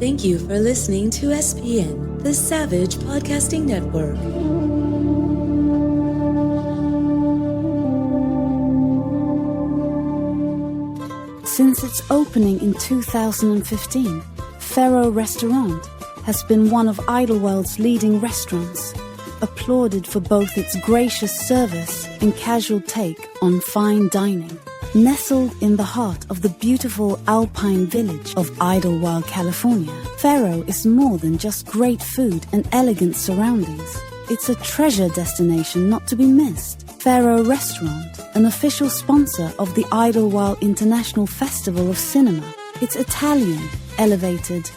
Thank you for listening to SPN, the Savage Podcasting Network. Since its opening in 2015, Faro Restaurant has been one of Idyllwild's leading restaurants, applauded for both its gracious service and casual take on fine dining. Nestled in the heart of the beautiful alpine village of Idyllwild, California, Faro is more than just great food and elegant surroundings. It's a treasure destination not to be missed. Faro Restaurant, an official sponsor of the Idyllwild International Festival of Cinema. It's Italian, elevated.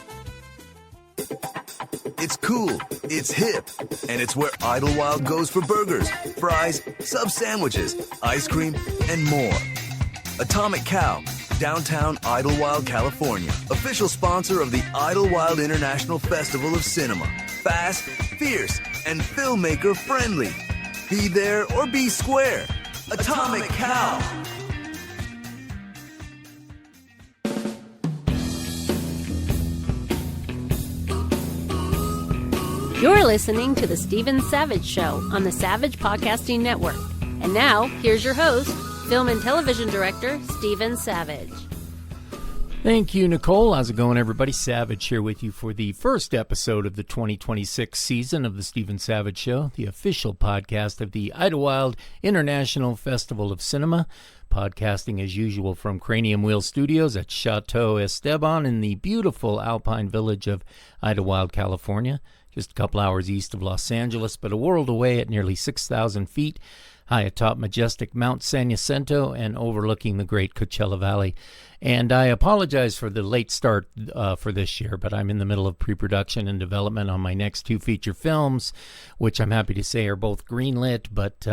It's cool, it's hip, and it's where Idyllwild goes for burgers, fries, sub sandwiches, ice cream, and more. Atomic Cow, downtown Idyllwild, California. Official sponsor of the Idyllwild International Festival of Cinema. Fast, fierce, and filmmaker friendly. Be there or be square. Atomic Cow. You're listening to The Stephen Savage Show on the Savage Podcasting Network. And now, here's your host, film and television director, Stephen Savage. Thank you, Nicole. How's it going, everybody? Savage here with you for the first episode of the 2026 season of The Stephen Savage Show, the official podcast of the Idyllwild International Festival of Cinema. Podcasting as usual from Cranium Wheel Studios at Chateau Esteban in the beautiful alpine village of Idyllwild, California. Just a couple hours east of Los Angeles, but a world away at nearly 6,000 feet, high atop majestic Mount San Jacinto and overlooking the great Coachella Valley. And I apologize for the late start for this year, but I'm in the middle of pre-production and development on my next two feature films, which I'm happy to say are both greenlit, but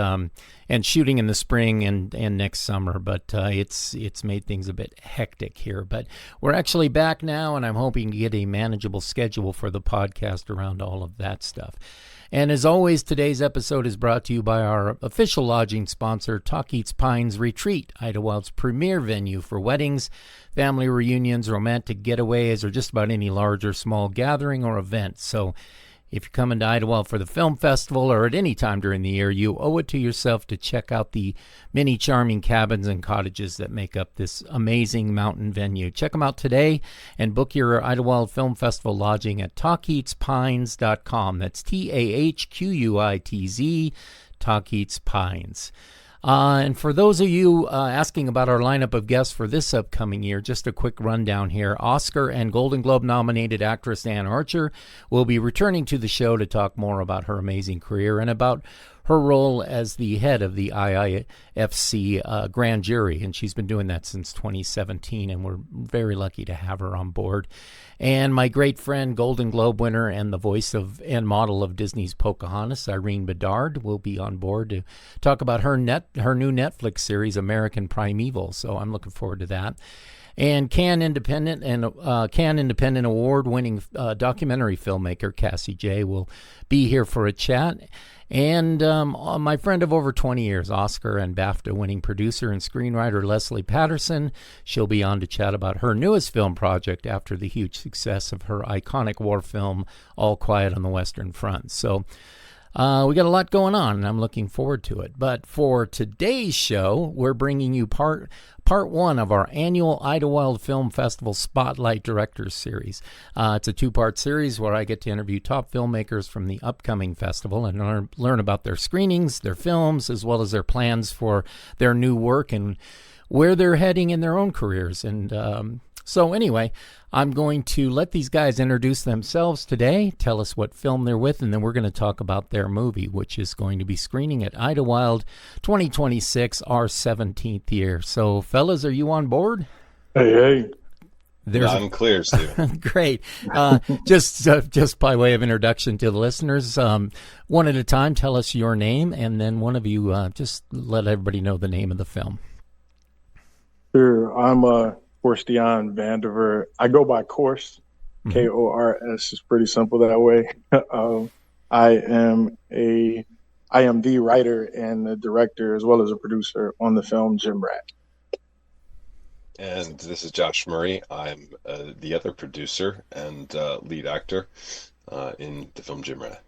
and shooting in the spring and next summer. But it's made things a bit hectic here. But we're actually back now, and I'm hoping to get a manageable schedule for the podcast around all of that stuff. And as always, today's episode is brought to you by our official lodging sponsor, Talk Eats Pines Retreat, Idyllwild's premier venue for weddings, family reunions, romantic getaways, or just about any large or small gathering or event. So if you're coming to Idyllwild for the film festival or at any time during the year, you owe it to yourself to check out the many charming cabins and cottages that make up this amazing mountain venue. Check them out today and book your Idyllwild Film Festival lodging at talkeatspines.com. That's TAHQUITZ, Talk Eats Pines. And for those of you asking about our lineup of guests for this upcoming year, just a quick rundown here. Oscar and Golden Globe nominated actress Anne Archer will be returning to the show to talk more about her amazing career and about her role as the head of the IIFC grand jury, and she's been doing that since 2017, and we're very lucky to have her on board. And my great friend, Golden Globe winner and the voice of and model of Disney's Pocahontas, Irene Bedard, will be on board to talk about her new Netflix series, American Primeval. So I'm looking forward to that. And Cannes Independent Award-winning documentary filmmaker Cassie J will be here for a chat. And my friend of over 20 years, Oscar and BAFTA-winning producer and screenwriter Leslie Patterson, she'll be on to chat about her newest film project after the huge success of her iconic war film, All Quiet on the Western Front. So we got a lot going on, and I'm looking forward to it. But for today's show, we're bringing you part one of our annual Idyllwild Film Festival Spotlight Directors Series. It's a two-part series where I get to interview top filmmakers from the upcoming festival and learn about their screenings, their films, as well as their plans for their new work and where they're heading in their own careers. And so anyway, I'm going to let these guys introduce themselves today, tell us what film they're with, and then we're going to talk about their movie, which is going to be screening at Idyllwild 2026, our 17th year. So, fellas, are you on board? Hey. I'm clear, Stephen. Great. Just by way of introduction to the listeners, one at a time, tell us your name, and then one of you just let everybody know the name of the film. Sure. I'm Korstiaan Vandiver. I go by Kors, Kors. It's pretty simple that way. I am the writer and the director as well as a producer on the film Jim Rat. And this is Josh Murray. I'm the other producer and lead actor in the film Jim Rat.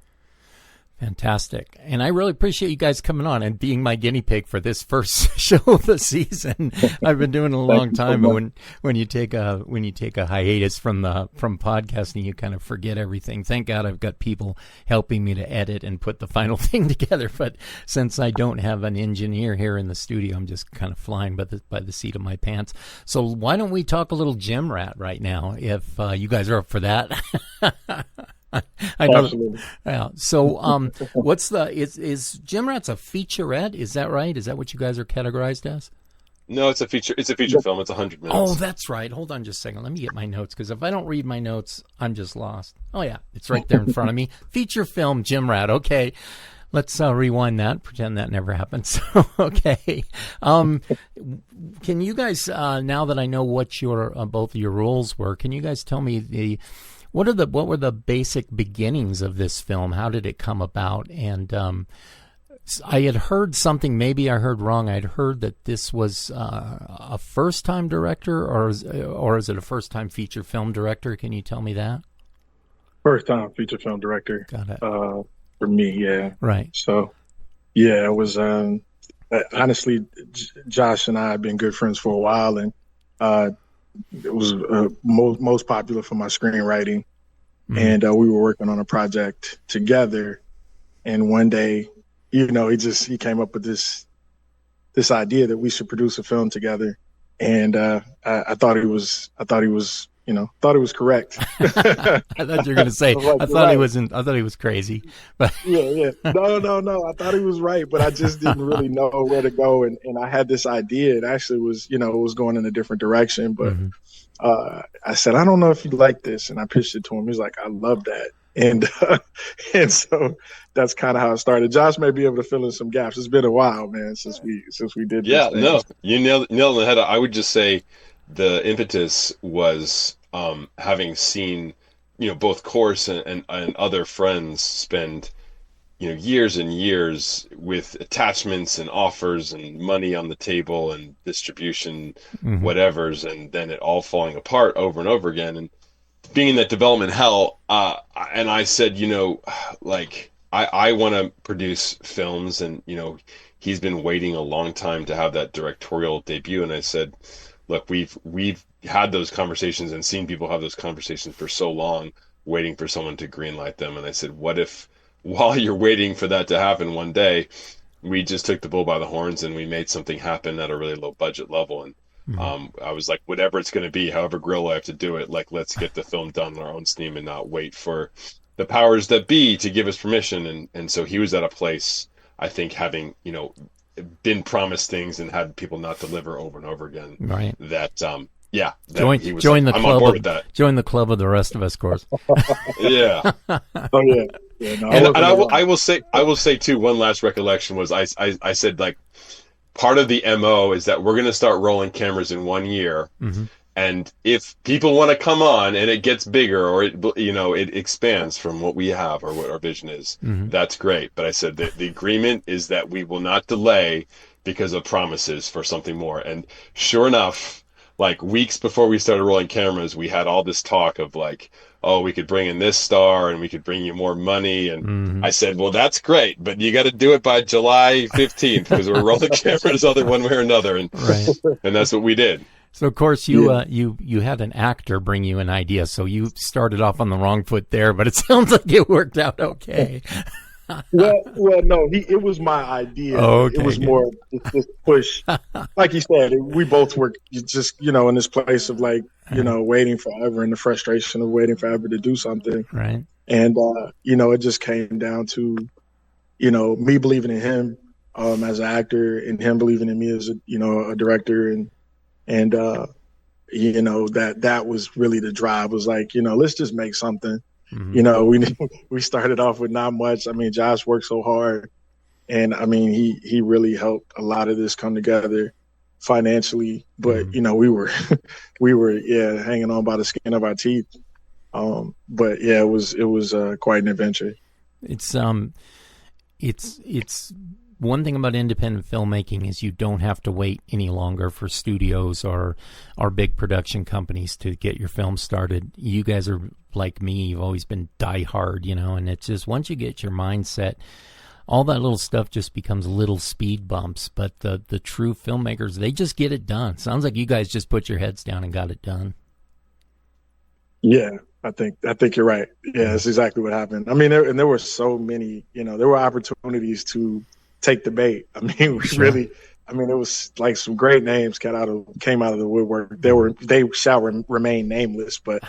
Fantastic. And I really appreciate you guys coming on and being my guinea pig for this first show of the season. I've been doing it a long time. When you take a hiatus from podcasting, you kind of forget everything. Thank God I've got people helping me to edit and put the final thing together. But since I don't have an engineer here in the studio, I'm just kind of flying by the seat of my pants. So why don't we talk a little Jim Rat right now, if you guys are up for that? I know. Absolutely. Yeah. So, is Jim Rat's a featurette? Is that right? Is that what you guys are categorized as? No, it's a feature film. It's 100 minutes. Oh, that's right. Hold on just a second. Let me get my notes, because if I don't read my notes, I'm just lost. Oh yeah, it's right there in front of me. Feature film Jim Rat. Okay. Let's rewind that. Pretend that never happened. So, okay. Can you guys, now that I know what your both of your roles were, can you guys tell me what were the basic beginnings of this film? How did it come about? And I had heard something, maybe I heard wrong. I'd heard that this was a first-time director, or is it a first-time feature film director? Can you tell me that? First-time feature film director. Got it. For me, yeah. Right. So, yeah, it was honestly, Josh and I have been good friends for a while, and it was most popular for my screenwriting. Mm-hmm. And we were working on a project together. And one day, he came up with this idea that we should produce a film together. And I thought he was correct. I thought you were going to say, I thought he was crazy. But yeah. No. I thought he was right, but I just didn't really know where to go. And I had this idea. It actually was, it was going in a different direction. But I said, I don't know if you like this. And I pitched it to him. He's like, I love that. And so that's kind of how it started. Josh may be able to fill in some gaps. It's been a while, man, since we did this. Yeah, no, you nailed it on the head. I would just say the impetus was having seen, both Korstiaan and other friends spend, years and years with attachments and offers and money on the table and distribution, whatevers, and then it all falling apart over and over again. And being in that development hell, and I said, I want to produce films, and, he's been waiting a long time to have that directorial debut. And I said, look, we've had those conversations and seen people have those conversations for so long, waiting for someone to greenlight them. And I said, what if, while you're waiting for that to happen one day, we just took the bull by the horns and we made something happen at a really low budget level. And I was like, whatever it's going to be, however guerrilla I have to do it, let's get the film done on our own steam and not wait for the powers that be to give us permission. And so he was at a place, I think, having, been promised things and had people not deliver over and over again. Right. That, join the club. I'm on board with that. Join the club of the rest of us, course. Yeah. Oh yeah. No, and I will say too, one last recollection was I said, like, part of the MO is that we're going to start rolling cameras in 1 year. And if people want to come on and it gets bigger, or it expands from what we have or what our vision is, that's great. But I said that the agreement is that we will not delay because of promises for something more. And sure enough, like weeks before we started rolling cameras, we had all this talk of like, oh, we could bring in this star and we could bring you more money. And I said, well, that's great, but you got to do it by July 15th because we're rolling cameras either one way or another. And and that's what we did. So, of course, you had an actor bring you an idea, so you started off on the wrong foot there, but it sounds like it worked out okay. well, no, it was my idea. Oh, okay. It was more this push. Like you said, we both were just, in this place of like, waiting forever and the frustration of waiting forever to do something. Right. And, it just came down to, me believing in him as an actor and him believing in me as a director. And that was really the drive. Was like, let's just make something. We started off with not much. I mean, Josh worked so hard, and I mean, he really helped a lot of this come together financially. But we were hanging on by the skin of our teeth. But yeah, it was quite an adventure. It's one thing about independent filmmaking is you don't have to wait any longer for studios or big production companies to get your film started. You guys are like me. You've always been die-hard, and it's just once you get your mindset, all that little stuff just becomes little speed bumps. But the true filmmakers, they just get it done. Sounds like you guys just put your heads down and got it done. Yeah, I think you're right. Yeah, that's exactly what happened. I mean, there were so many, there were opportunities to take the bait. I mean, it was like some great names came out of the woodwork. They shall remain nameless, but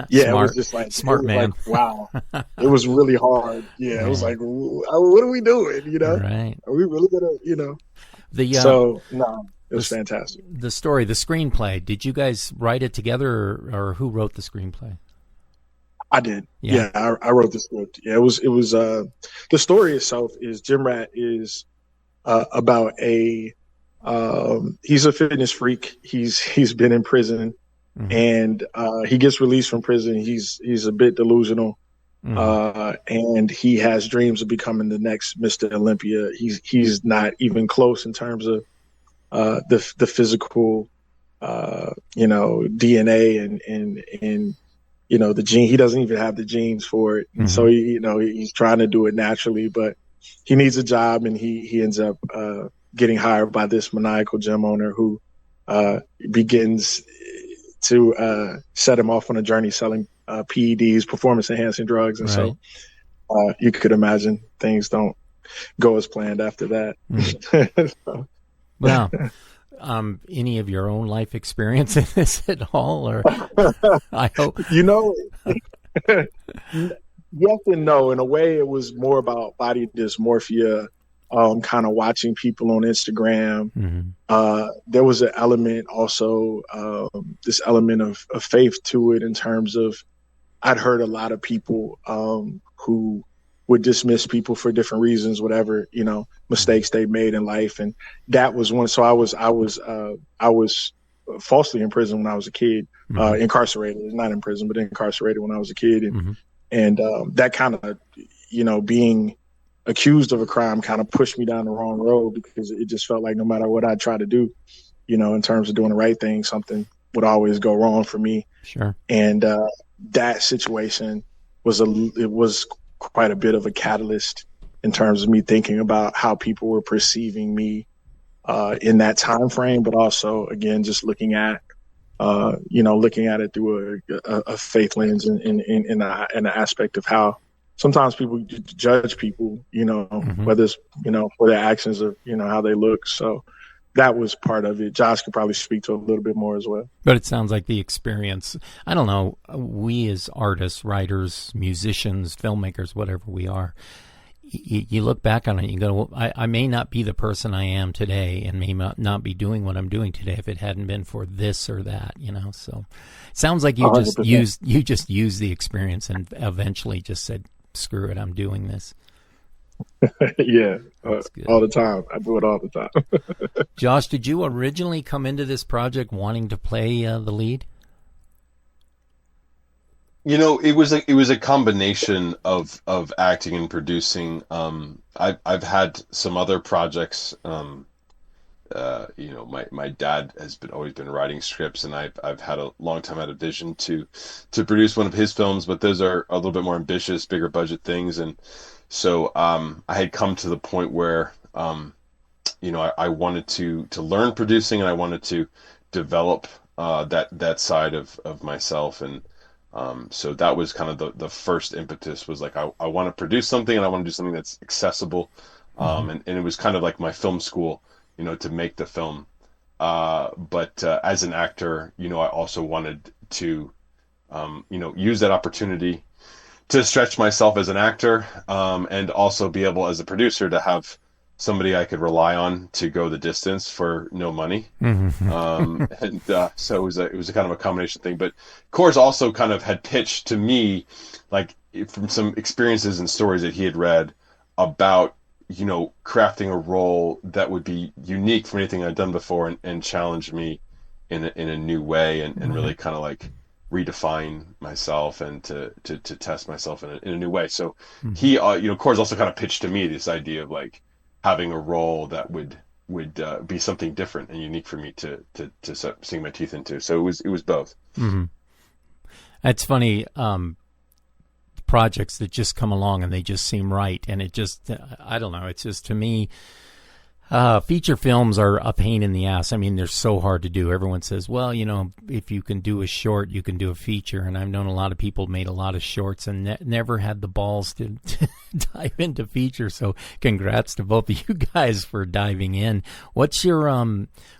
yeah, Smart. It was just like smart man. Like, wow, it was really hard. Yeah, it was like, what are we doing? Right? Are we really gonna? So no, it was fantastic. The story, the screenplay. Did you guys write it together, or who wrote the screenplay? I did. Yeah, I wrote the script. Yeah, it was. The story itself is Jim Rat is about he's a fitness freak. He's been in prison, and he gets released from prison. He's a bit delusional, and he has dreams of becoming the next Mr. Olympia. He's not even close in terms of the physical, DNA and the gene. He doesn't even have the genes for it. And so he's trying to do it naturally, but he needs a job, and he ends up getting hired by this maniacal gym owner who begins to set him off on a journey selling PEDs, performance enhancing drugs. And so you could imagine things don't go as planned after that. Wow. Any of your own life experience in this at all, or I hope yes and no. In a way, it was more about body dysmorphia, kind of watching people on Instagram. There was an element also, this element of faith to it, in terms of I'd heard a lot of people who would dismiss people for different reasons, whatever, mistakes they made in life. And that was one. So I was falsely in prison when I was a kid, incarcerated, not in prison, but incarcerated when I was a kid. And that kind of, being accused of a crime kind of pushed me down the wrong road, because it just felt like no matter what I try to do, in terms of doing the right thing, something would always go wrong for me. Sure. And that situation was quite a bit of a catalyst in terms of me thinking about how people were perceiving me in that time frame, but also, again, just looking at it through a faith lens in the aspect of how sometimes people judge people, whether it's, for their actions or, how they look. So that was part of it. Josh could probably speak to a little bit more as well. But it sounds like the experience, I don't know, we as artists, writers, musicians, filmmakers, whatever we are, you look back on it and you go, well, I may not be the person I am today, and may not be doing what I'm doing today if it hadn't been for this or that, So it sounds like you 100%. just used the experience and eventually just said, screw it, I'm doing this. Yeah, all the time. I do it all the time. Josh, did you originally come into this project wanting to play the lead? It was a combination of acting and producing. I've had some other projects. My dad has always been writing scripts, and I've had a long time had a vision to produce one of his films, but those are a little bit more ambitious, bigger budget things. And so I had come to the point where I wanted to learn producing, and I wanted to develop that side of myself. And so that was kind of the first impetus, was like I want to produce something, and I want to do something that's accessible. And it was kind of like my film school, to make the film. But as an actor, I also wanted to, use that opportunity to stretch myself as an actor, and also be able, as a producer, to have somebody I could rely on to go the distance for no money. So it was a kind of a combination thing. But Kors also kind of had pitched to me, like, from some experiences and stories that he had read about, crafting a role that would be unique from anything I'd done before, and challenge me in a new way, and really kind of like redefine myself, and to test myself in a new way. So he, Kors also kind of pitched to me this idea of like, having a role that would be something different and unique for me to sink my teeth into. So it was both. Mm-hmm. It's funny, projects that just come along and they just seem right, and it just, I don't know, it's just, to me, feature films are a pain in the ass. I mean, they're so hard to do. Everyone says, well, you know, if you can do a short, you can do a feature. And I've known a lot of people made a lot of shorts and never had the balls to dive into feature. So congrats to both of you guys for diving in. What's your,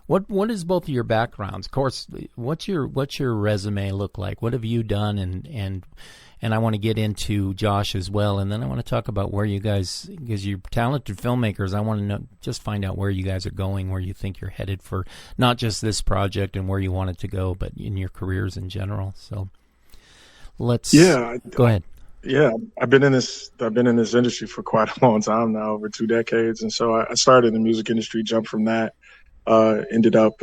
what is both of your backgrounds? Of course, what's your resume look like? What have you done? And I want to get into Josh as well, and then I want to talk about where you guys, because you're talented filmmakers, I want to know, just find out where you guys are going, where you think you're headed for not just this project and where you want it to go, but in your careers in general. So let's go ahead. Yeah, I've been in this industry for quite a long time now, over 2 decades, and so I started in the music industry, jumped from that, ended up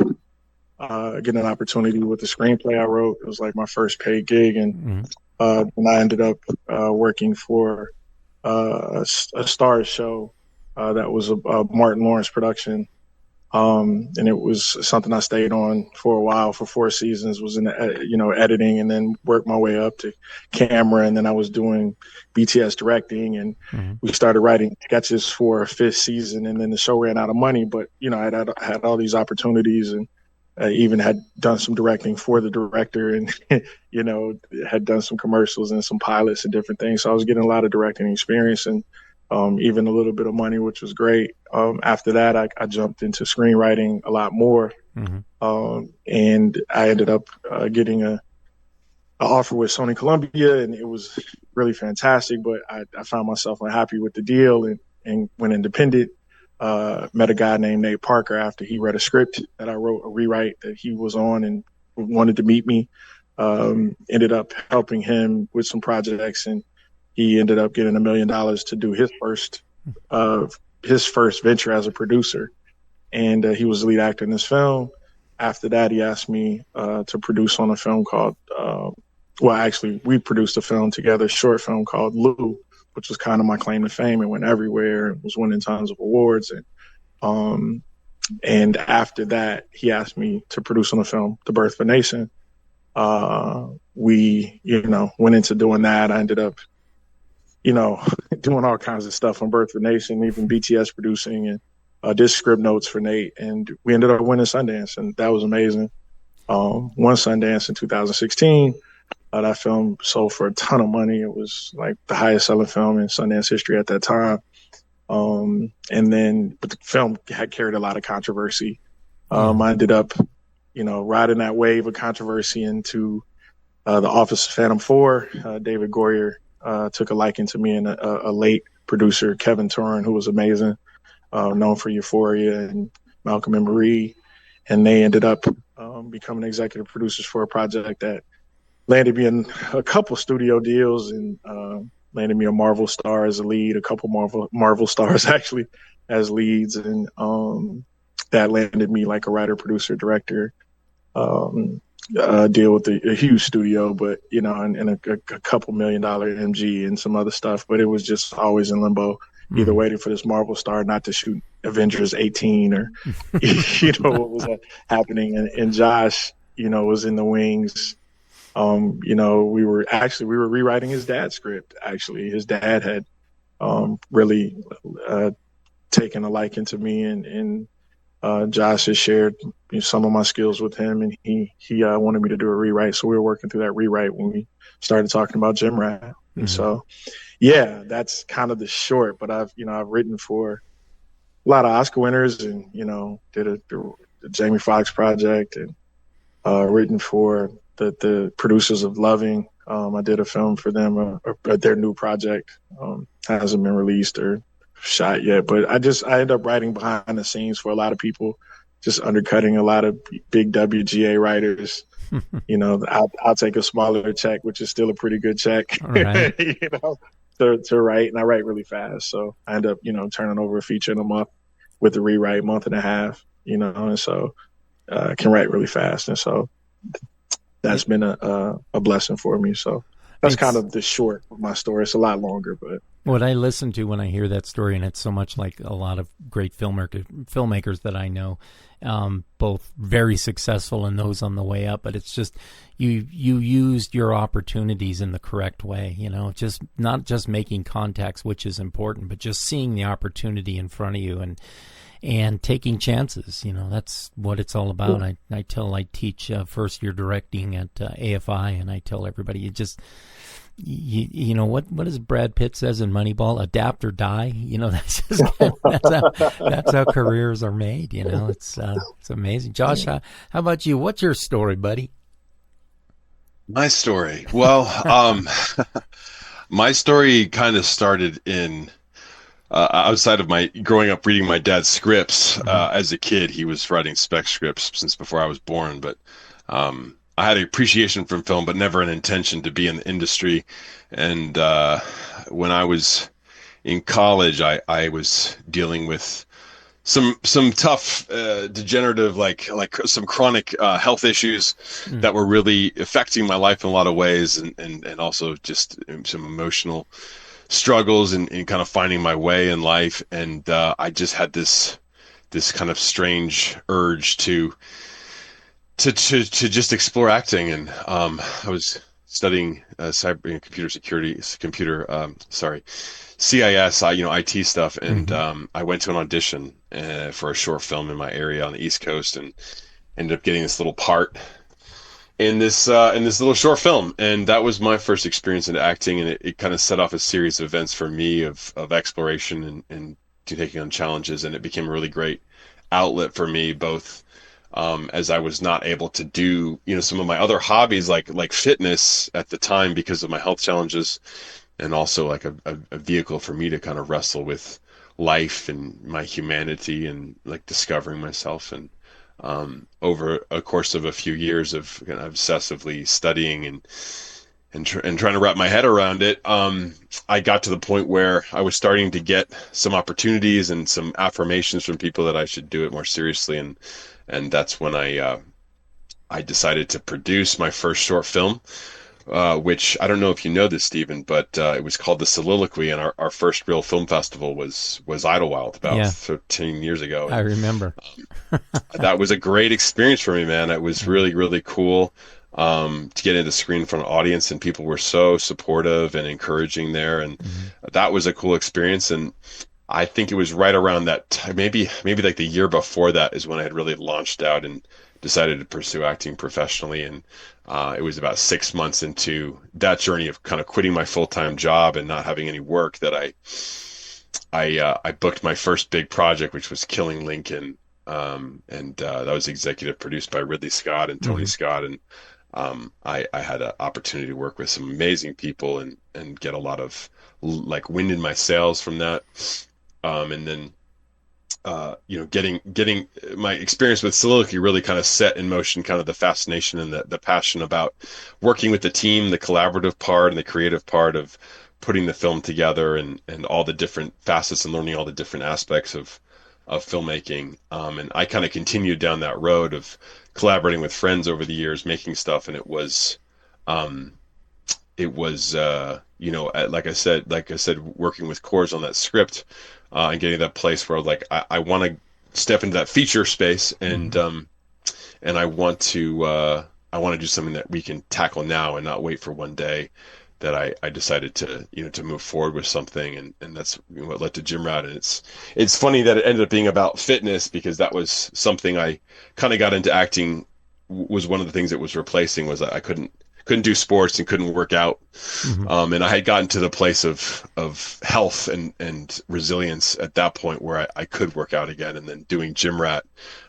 getting an opportunity with the screenplay I wrote. It was like my first paid gig, and and I ended up working for a Stars show that was a Martin Lawrence production, and it was something I stayed on for a while, for 4 seasons. Was in editing, and then worked my way up to camera, and then I was doing BTS directing, and we started writing sketches for a 5th season, and then the show ran out of money. But I had all these opportunities, and I even had done some directing for the director, and had done some commercials and some pilots and different things. So I was getting a lot of directing experience, and even a little bit of money, which was great. After that, I jumped into screenwriting a lot more, and I ended up getting an offer with Sony Columbia, and it was really fantastic. But I found myself unhappy with the deal, and went independent. Met a guy named Nate Parker after he read a script that I wrote, a rewrite that he was on, and wanted to meet me. Ended up helping him with some projects, and he ended up getting $1 million to do his first venture as a producer. And he was the lead actor in this film. After that, he asked me to produce on a film called, we produced a film together, a short film called Lou, which was kind of my claim to fame. It went everywhere. It was winning tons of awards. And after that, he asked me to produce on a film, The Birth of a Nation. We, went into doing that. I ended up, doing all kinds of stuff on Birth of a Nation, even BTS producing, and did script notes for Nate. And we ended up winning Sundance, and that was amazing. Won Sundance in 2016. That film sold for a ton of money. It was like the highest selling film in Sundance history at that time. But the film had carried a lot of controversy. I ended up, riding that wave of controversy into The Office of Phantom 4. David Goyer took a liking to me, and a late producer, Kevin Turin, who was amazing, known for Euphoria and Malcolm and Marie. And they ended up becoming executive producers for a project that landed me in a couple studio deals, and landed me a Marvel star as a lead, a couple Marvel stars actually as leads, and that landed me like a writer, producer, director deal with a huge studio, but and a couple $1 million MG and some other stuff. But it was just always in limbo, either waiting for this Marvel star not to shoot Avengers 18 or what was happening. And Josh, was in the wings. We were rewriting his dad's script. Actually, his dad had really taken a liking to me, and Josh has shared some of my skills with him, and he wanted me to do a rewrite. So we were working through that rewrite when we started talking about Gym Rat. And so, yeah, that's kind of the short. But I've written for a lot of Oscar winners, and did the Jamie Foxx project, and written for the producers of Loving. I did a film for them, their new project. Hasn't been released or shot yet, but I ended up writing behind the scenes for a lot of people, just undercutting a lot of big WGA writers. I'll take a smaller check, which is still a pretty good check, right. To write, and I write really fast. So I end up, turning over a feature in a month with the rewrite, month and a half, and so I can write really fast. And so that's been a blessing for me. So that's kind of the short of my story. It's a lot longer, but What I listen to when I hear that story, and it's so much like a lot of great filmmakers that I know, both very successful and those on the way up, but it's just you used your opportunities in the correct way, just not just making contacts, which is important, but just seeing the opportunity in front of you and taking chances. That's what it's all about. I teach first year directing at AFI, and I tell everybody, what does Brad Pitt says in Moneyball? Adapt or die. That's how careers are made. It's amazing. Josh, how about you? What's your story, buddy? My story. Well, my story kind of started in outside of my growing up reading my dad's scripts. As a kid, he was writing spec scripts since before I was born, but I had an appreciation from film, but never an intention to be in the industry. And when I was in college, I was dealing with some tough, degenerative, like some chronic health issues that were really affecting my life in a lot of ways, and also just some emotional struggles and kind of finding my way in life. And I just had this kind of strange urge to just explore acting, and I was studying cyber and computer security, CIS, IT stuff, and I went to an audition for a short film in my area on the East Coast, and ended up getting this little part in this little short film, and that was my first experience in acting, and it kind of set off a series of events for me of exploration and taking on challenges, and it became a really great outlet for me, both as I was not able to do, some of my other hobbies like fitness at the time because of my health challenges, and also like a vehicle for me to kind of wrestle with life and my humanity and like discovering myself. And over a course of a few years of kind of obsessively studying and trying to wrap my head around it, I got to the point where I was starting to get some opportunities and some affirmations from people that I should do it more seriously, and that's when I decided to produce my first short film, which I don't know if you know this, Stephen, but it was called The Soliloquy, and our first real film festival was Idyllwild about 13 years ago. I remember. That was a great experience for me, man. It was really, really cool to get into the screen in front of an audience, and people were so supportive and encouraging there, and that was a cool experience. And I think it was right around that time, maybe like the year before that is when I had really launched out and decided to pursue acting professionally. And it was about 6 months into that journey of kind of quitting my full-time job and not having any work that I booked my first big project, which was Killing Lincoln. And that was executive produced by Ridley Scott and Tony Scott. And I had an opportunity to work with some amazing people and get a lot of like wind in my sails from that. And then, getting my experience with Soliloquy really kind of set in motion kind of the fascination and the passion about working with the team, the collaborative part and the creative part of putting the film together, and all the different facets and learning all the different aspects of filmmaking. And I kind of continued down that road of collaborating with friends over the years, making stuff. And it was, like I said, working with Kors on that script, and getting that place where I want to step into that feature space, and I want to do something that we can tackle now and not wait for one day. That I decided to move forward with something, and that's what led to Gym Rat. And it's funny that it ended up being about fitness, because that was something I kind of got into acting, was one of the things it was replacing, was I couldn't do sports and couldn't work out. And I had gotten to the place of health and resilience at that point where I could work out again. And then doing Gym Rat,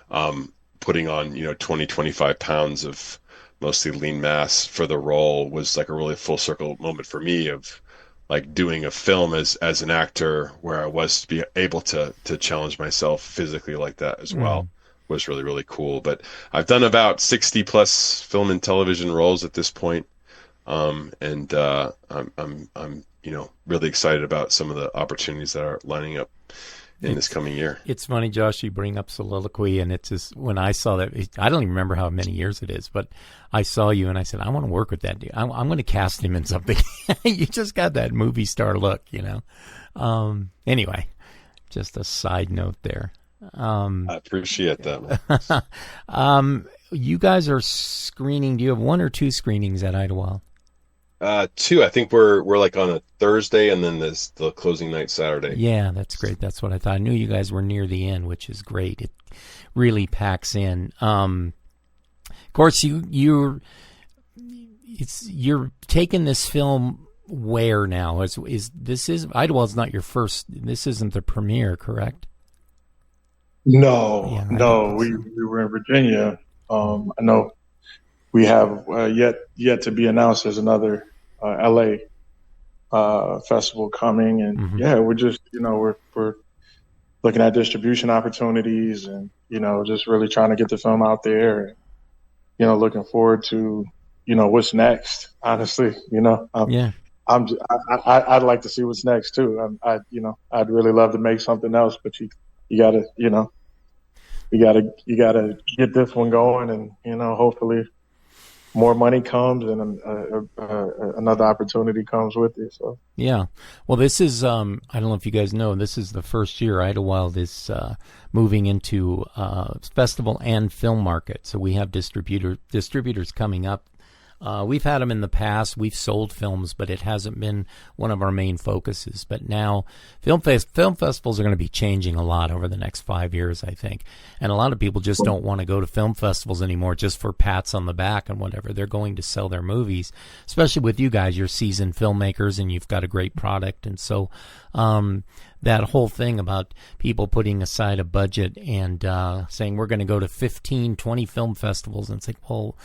putting on 20-25 pounds of mostly lean mass for the role, was like a really full circle moment for me of like doing a film as an actor, where I was to be able to challenge myself physically like that as well. Was really, really cool. But I've done about 60 plus film and television roles at this point. I'm really excited about some of the opportunities that are lining up in this coming year. It's funny, Josh, you bring up soliloquy, and it's just, when I saw that, I don't even remember how many years it is, but I saw you and I said, I want to work with that dude. I'm going to cast him in something. You just got that movie star look, you know. Anyway, just a side note there. I appreciate that, man. You guys are screening. Do you have 1 or 2 screenings at Idyllwild? 2. I think we're like on a Thursday, and then there's the closing night Saturday. Yeah, that's great. That's what I thought. I knew you guys were near the end, which is great. It really packs in. Of course, you're taking this film where now? Is Idyllwild's not your first? This isn't the premiere, correct? No, Yeah, no, we were in Virginia. I know we have yet to be announced. There's another LA festival coming, and yeah, we're just we're looking at distribution opportunities, and just really trying to get the film out there, and looking forward to what's next. Honestly, Yeah. I'd like to see what's next too. I'd really love to make something else, but you gotta get this one going, and hopefully more money comes and another opportunity comes with it. So yeah, well, this is I don't know if you guys know, this is the first year Idyllwild is moving into festival and film market. So we have distributors coming up. We've had them in the past. We've sold films, but it hasn't been one of our main focuses. But now film festivals are going to be changing a lot over the next 5 years, I think. And a lot of people just don't want to go to film festivals anymore just for pats on the back and whatever. They're going to sell their movies, especially with you guys. You're seasoned filmmakers and you've got a great product. And so that whole thing about people putting aside a budget and saying we're going to go to 15, 20 film festivals, and it's like, well,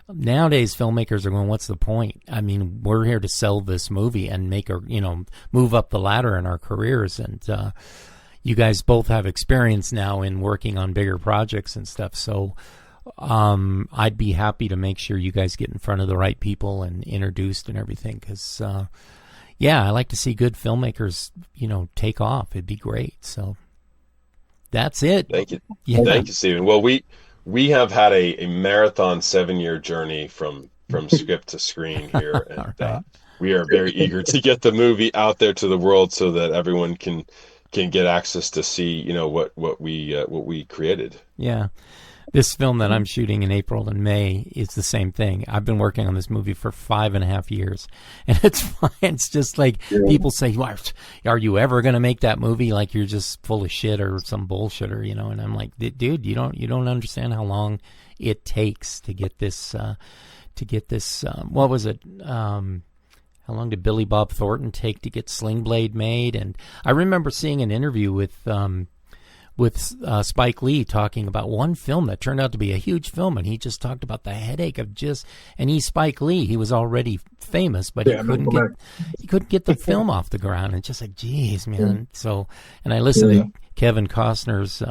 nowadays, filmmakers are going, what's the point? I mean, we're here to sell this movie and make move up the ladder in our careers. And you guys both have experience now in working on bigger projects and stuff. So I'd be happy to make sure you guys get in front of the right people and introduced and everything. Because, I like to see good filmmakers, take off. It'd be great. So that's it. Thank you. Yeah. Thank you, Stephen. Well, we have had a marathon 7-year journey from script to screen here, and Right. We are very eager to get the movie out there to the world so that everyone can get access to see what we created. Yeah. This film that I'm shooting in April and May is the same thing. I've been working on this movie for 5.5 years, and it's fine. It's just like people say, well, are you ever going to make that movie? Like you're just full of shit or some bullshitter, And I'm like, dude, you don't understand how long it takes to get this, what was it? How long did Billy Bob Thornton take to get Sling Blade made? And I remember seeing an interview with Spike Lee talking about one film that turned out to be a huge film, and he just talked about the headache of and he's Spike Lee. He was already famous, but he couldn't get the film off the ground, and just like, geez, man. So, and I listened to Kevin Costner's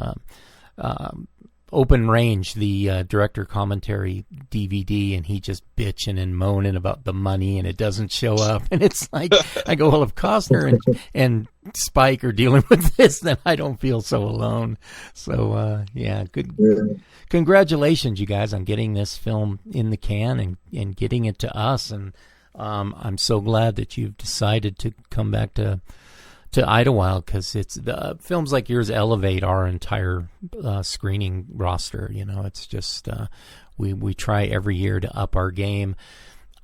Open Range, the director commentary DVD, and he just bitching and moaning about the money and it doesn't show up. And it's like, I go, well, if Costner and Spike are dealing with this, then I don't feel so alone. So, good. Yeah. Congratulations, you guys, on getting this film in the can and getting it to us. And I'm so glad that you've decided to come back to Idyllwild, because it's the films like yours elevate our entire screening roster. It's just we try every year to up our game.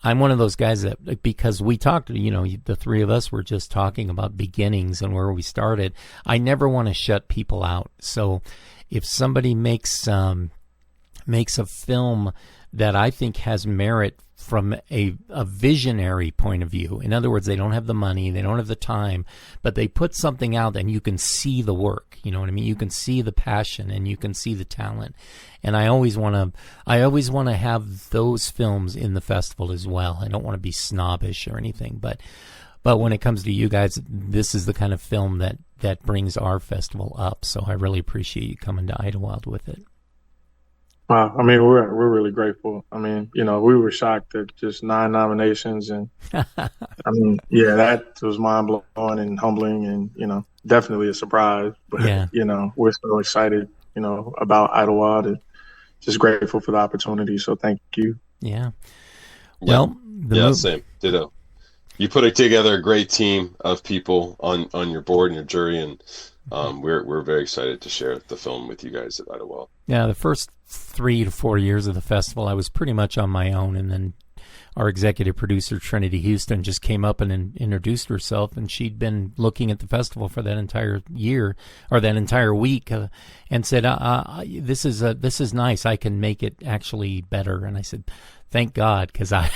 I'm one of those guys that, because we talked, the three of us were just talking about beginnings and where we started. I never want to shut people out. So if somebody makes a film that I think has merit from a visionary point of view. In other words, they don't have the money, they don't have the time, but they put something out and you can see the work. You know what I mean? You can see the passion and you can see the talent. And I always want to have those films in the festival as well. I don't want to be snobbish or anything, but when it comes to you guys, this is the kind of film that brings our festival up. So I really appreciate you coming to Idyllwild with it. Wow. I mean, we're really grateful. I mean, we were shocked at just 9 nominations, and I mean, yeah, that was mind blowing and humbling, and definitely a surprise. But Yeah. We're so excited, about Idyllwild, and just grateful for the opportunity. So thank you. Yeah. Well, same. Ditto. You put together a great team of people on your board and your jury, and we're very excited to share the film with you guys at Idyllwild. Yeah, the first 3 to 4 years of the festival, I was pretty much on my own, and then our executive producer, Trinity Houston, just came up and introduced herself, and she'd been looking at the festival for that entire year, or that entire week, and said, this is nice. I can make it actually better. And I said, thank God, because I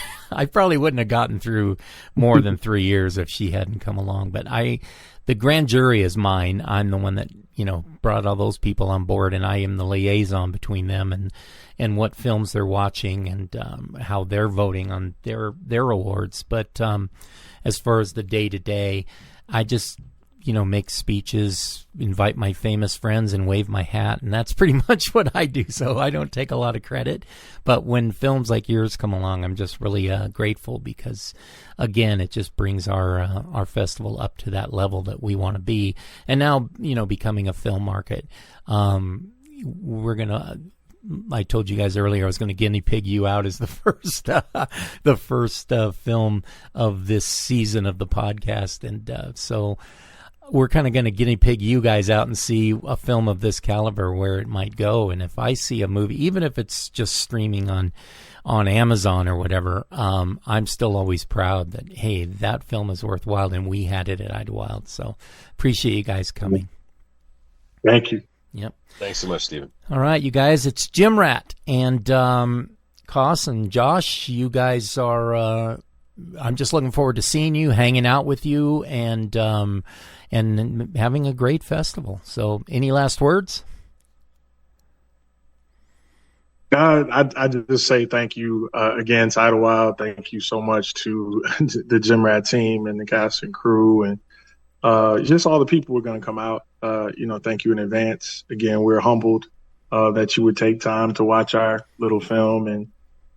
probably wouldn't have gotten through more than 3 years if she hadn't come along. But the grand jury is mine. I'm the one that, brought all those people on board, and I am the liaison between them and what films they're watching and how they're voting on their awards. But as far as the day-to-day, I just, make speeches, invite my famous friends, and wave my hat, and that's pretty much what I do. So I don't take a lot of credit. But when films like yours come along, I'm just really grateful because, again, it just brings our festival up to that level that we want to be. And now, becoming a film market, we're gonna. I told you guys earlier I was going to guinea pig you out as the first film of this season of the podcast, and so we're kind of going to guinea pig you guys out and see a film of this caliber where it might go. And if I see a movie, even if it's just streaming on Amazon or whatever, I'm still always proud that, hey, that film is worthwhile, and we had it at Idyllwild. So appreciate you guys coming. Thank you. Yep. Thanks so much, Stephen. All right, you guys, it's Jim Rat and Kos and Josh. You guys are. I'm just looking forward to seeing you, hanging out with you, and having a great festival. So, any last words? I just say thank you again to Idyllwild. Thank you so much to the Jim Rat team and the cast and crew, and just all the people who are going to come out. Thank you in advance. Again, we're humbled that you would take time to watch our little film and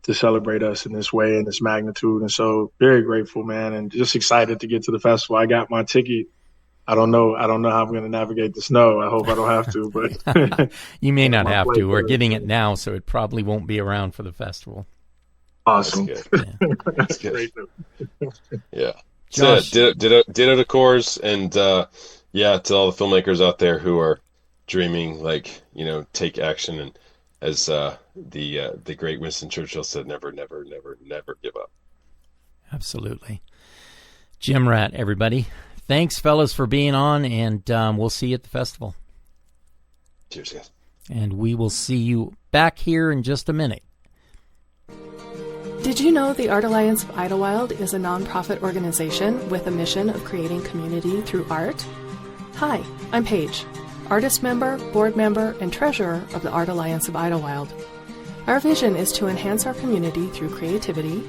to celebrate us in this way, in this magnitude. And so very grateful, man, and just excited to get to the festival. I got my ticket. I don't know how I'm going to navigate the snow. I hope I don't have to, but you may not have to. We're getting it now, so it probably won't be around for the festival. Awesome. That's good. That's great. Yeah. Josh. Ditto to Coors, and to all the filmmakers out there who are dreaming, take action, and as the great Winston Churchill said, never, never, never, never give up. Absolutely. Jim Rat, everybody. Thanks, fellas, for being on, and we'll see you at the festival. Cheers, guys. And we will see you back here in just a minute. Did you know the Art Alliance of Idyllwild is a nonprofit organization with a mission of creating community through art? Hi, I'm Paige, artist member, board member, and treasurer of the Art Alliance of Idyllwild. Our vision is to enhance our community through creativity,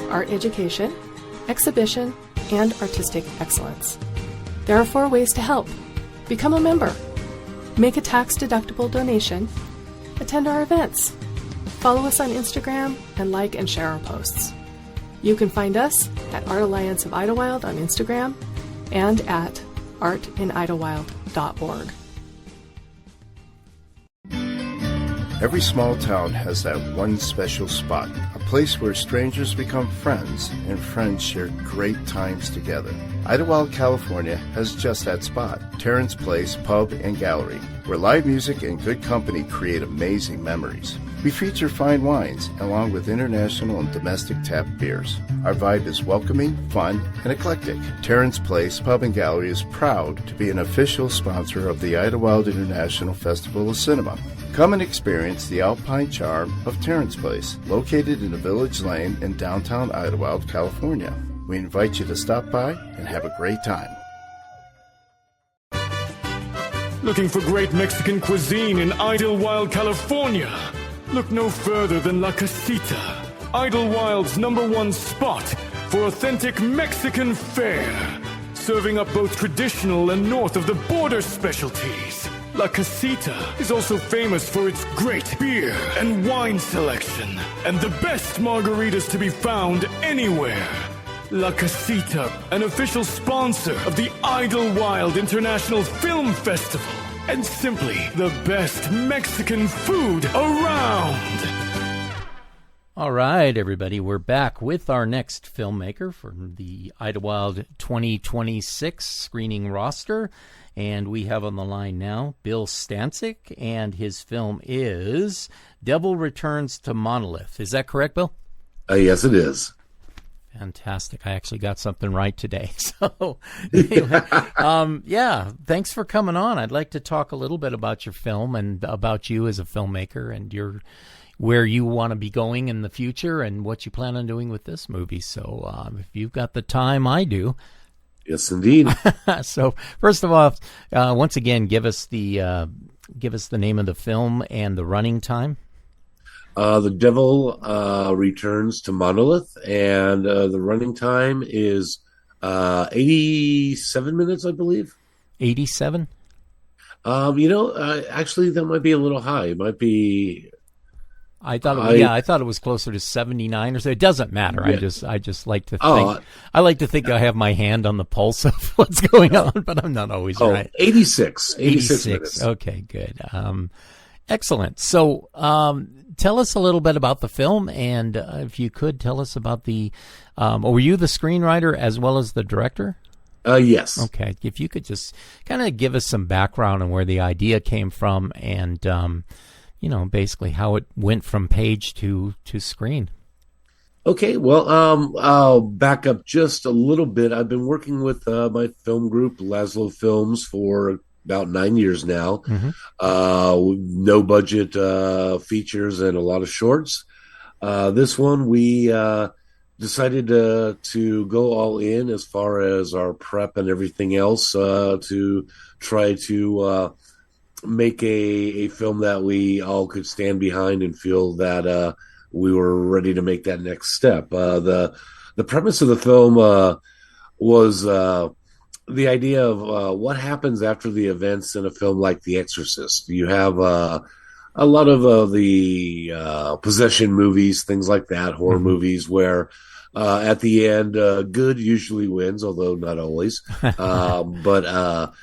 art education, exhibition, and artistic excellence. There are 4 ways to help. Become a member, make a tax-deductible donation, attend our events, follow us on Instagram, and like and share our posts. You can find us at Art Alliance of Idyllwild on Instagram and at artinidyllwild.org. Every small town has that one special spot, a place where strangers become friends and friends share great times together. Idyllwild, California has just that spot, Terrence Place Pub and Gallery, where live music and good company create amazing memories. We feature fine wines along with international and domestic tap beers. Our vibe is welcoming, fun, and eclectic. Terrence Place Pub and Gallery is proud to be an official sponsor of the Idyllwild International Festival of Cinema. Come and experience the alpine charm of Terrence Place, located in a village lane in downtown Idyllwild, California. We invite you to stop by and have a great time. Looking for great Mexican cuisine in Idyllwild, California? Look no further than La Casita, Idyllwild's #1 spot for authentic Mexican fare, serving up both traditional and north-of-the-border specialties. La Casita is also famous for its great beer and wine selection, and the best margaritas to be found anywhere. La Casita, an official sponsor of the Idyllwild International Film Festival, and simply the best Mexican food around. All right, everybody, we're back with our next filmmaker from the Idyllwild 2026 screening roster. And we have on the line now Bill Stancik, and his film is Devil Returns To Monolith. Is that correct, Bill? Yes, it is. Fantastic. I actually got something right today. So, anyway, yeah, thanks for coming on. I'd like to talk a little bit about your film and about you as a filmmaker and where you want to be going in the future and what you plan on doing with this movie. So if you've got the time, I do. Yes, indeed. So first of all, once again, give us the name of the film and the running time. The Devil Returns To Monolith, and the running time is 87 minutes, I believe. 87? Actually, that might be a little high. It might be. I thought it was closer to 79 or so. It doesn't matter. Yeah. I just like to think. I like to think I have my hand on the pulse of what's going on, but I'm not always right. 86 minutes. Okay, good. Excellent. So, tell us a little bit about the film, and if you could tell us about the. Were you the screenwriter as well as the director? Yes. Okay. If you could just kind of give us some background on where the idea came from, and basically how it went from page to screen. Okay, well, I'll back up just a little bit. I've been working with my film group, Laszlo Films, for about 9 years now. Mm-hmm. No budget features and a lot of shorts. This one, we decided to go all in as far as our prep and everything else to try to make a film that we all could stand behind and feel that we were ready to make that next step. The premise of the film was the idea of what happens after the events in a film like The Exorcist. You have a lot of the possession movies, things like that, horror movies, where at the end, good usually wins, although not always. But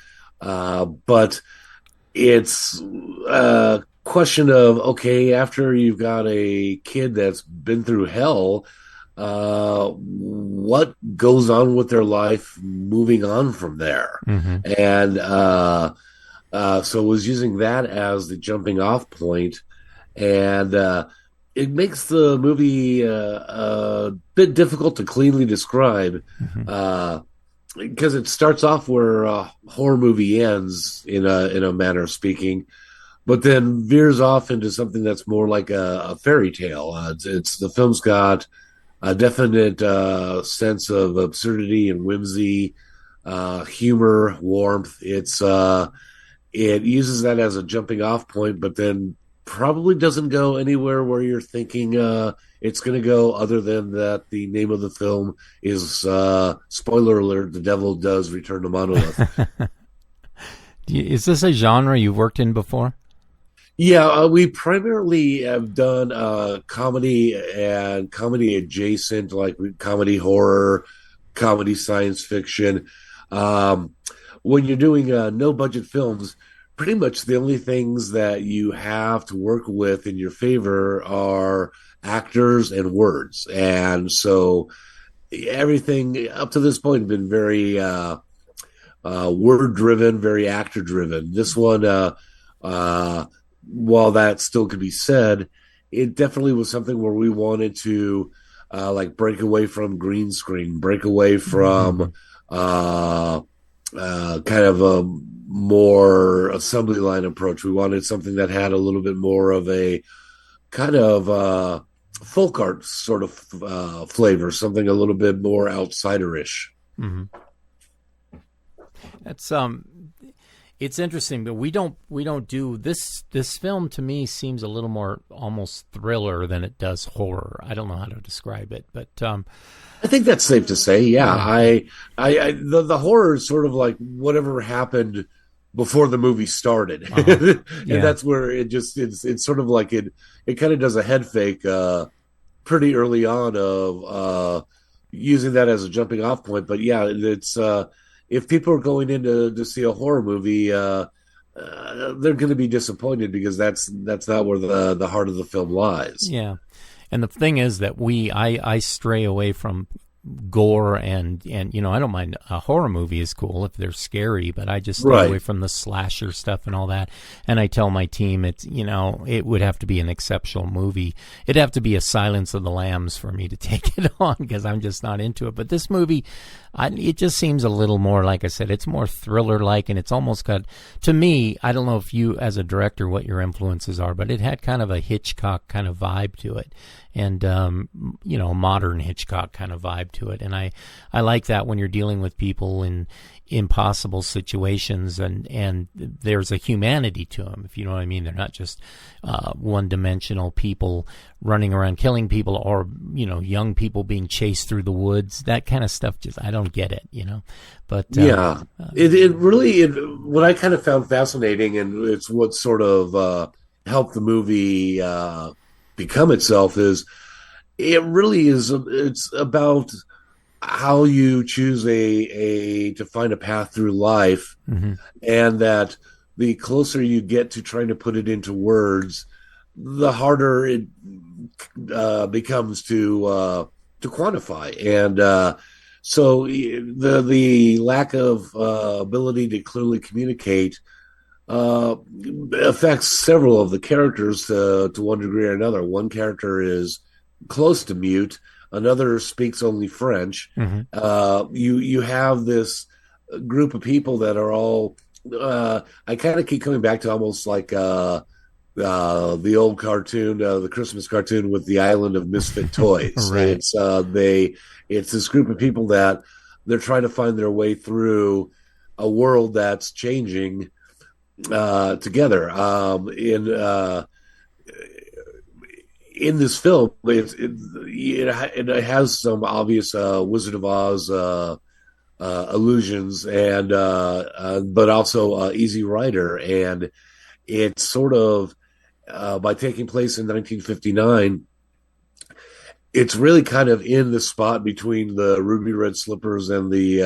it's a question of, okay, after you've got a kid that's been through hell, what goes on with their life moving on from there? Mm-hmm. And so it was using that as the jumping off point. And it makes the movie a bit difficult to cleanly describe. Mm-hmm. Because it starts off where a horror movie ends, in a manner of speaking, but then veers off into something that's more like a fairy tale. It's the film's got a definite sense of absurdity and whimsy, humor, warmth. It uses that as a jumping off point, but then probably doesn't go anywhere where you're thinking it's going to go, other than that the name of the film is, spoiler alert, The Devil Does Return to Monolith. Is this a genre you've worked in before? Yeah, we primarily have done comedy and comedy adjacent, like comedy horror, comedy science fiction. When you're doing no budget films, pretty much the only things that you have to work with in your favor are actors and words. And so everything up to this point has been very word driven, very actor driven. This one, while that still could be said, it definitely was something where we wanted to break away from green screen, break away from kind of a more assembly line approach. We wanted something that had a little bit more of a kind of folk art sort of flavor, something a little bit more outsider-ish. Mm-hmm. That's it's interesting, but we don't do this. This film to me seems a little more almost thriller than it does horror. I don't know how to describe it, but I think that's safe to say. Yeah, the horror is sort of like whatever happened before the movie started. And that's where it's sort of like it kind of does a head fake pretty early on of using that as a jumping off point. But yeah, it's if people are going in to see a horror movie, they're going to be disappointed because that's not where the heart of the film lies. Yeah. And the thing is that I stray away from gore and I don't mind a horror movie is cool if they're scary, but I just stay away from the slasher stuff and all that. And I tell my team it would have to be an exceptional movie. It'd have to be a Silence of the Lambs for me to take it on because I'm just not into it. But this movie, it just seems a little more, like I said, it's more thriller-like, and it's almost got, to me, I don't know if you as a director what your influences are, but it had kind of a Hitchcock kind of vibe to it. And, modern Hitchcock kind of vibe to it. And I like that when you're dealing with people in impossible situations and there's a humanity to them, if you know what I mean. They're not just one-dimensional people running around killing people or, young people being chased through the woods. That kind of stuff, I don't get it, But it really, what I kind of found fascinating, and it's what sort of helped the movie become itself, is it really is, it's about how you choose to find a path through life, and that the closer you get to trying to put it into words, the harder it becomes to quantify. And so the lack of ability to clearly communicate affects several of the characters to one degree or another. One character is close to mute. Another speaks only French. You have this group of people that are all. I kind of keep coming back to almost like the old cartoon, the Christmas cartoon with the Island of Misfit Toys. Right. It's this group of people that they're trying to find their way through a world that's changing together. In this film, it has some obvious Wizard of Oz allusions, and but also Easy Rider, and it's sort of by taking place in 1959. It's really kind of in the spot between the ruby red slippers and the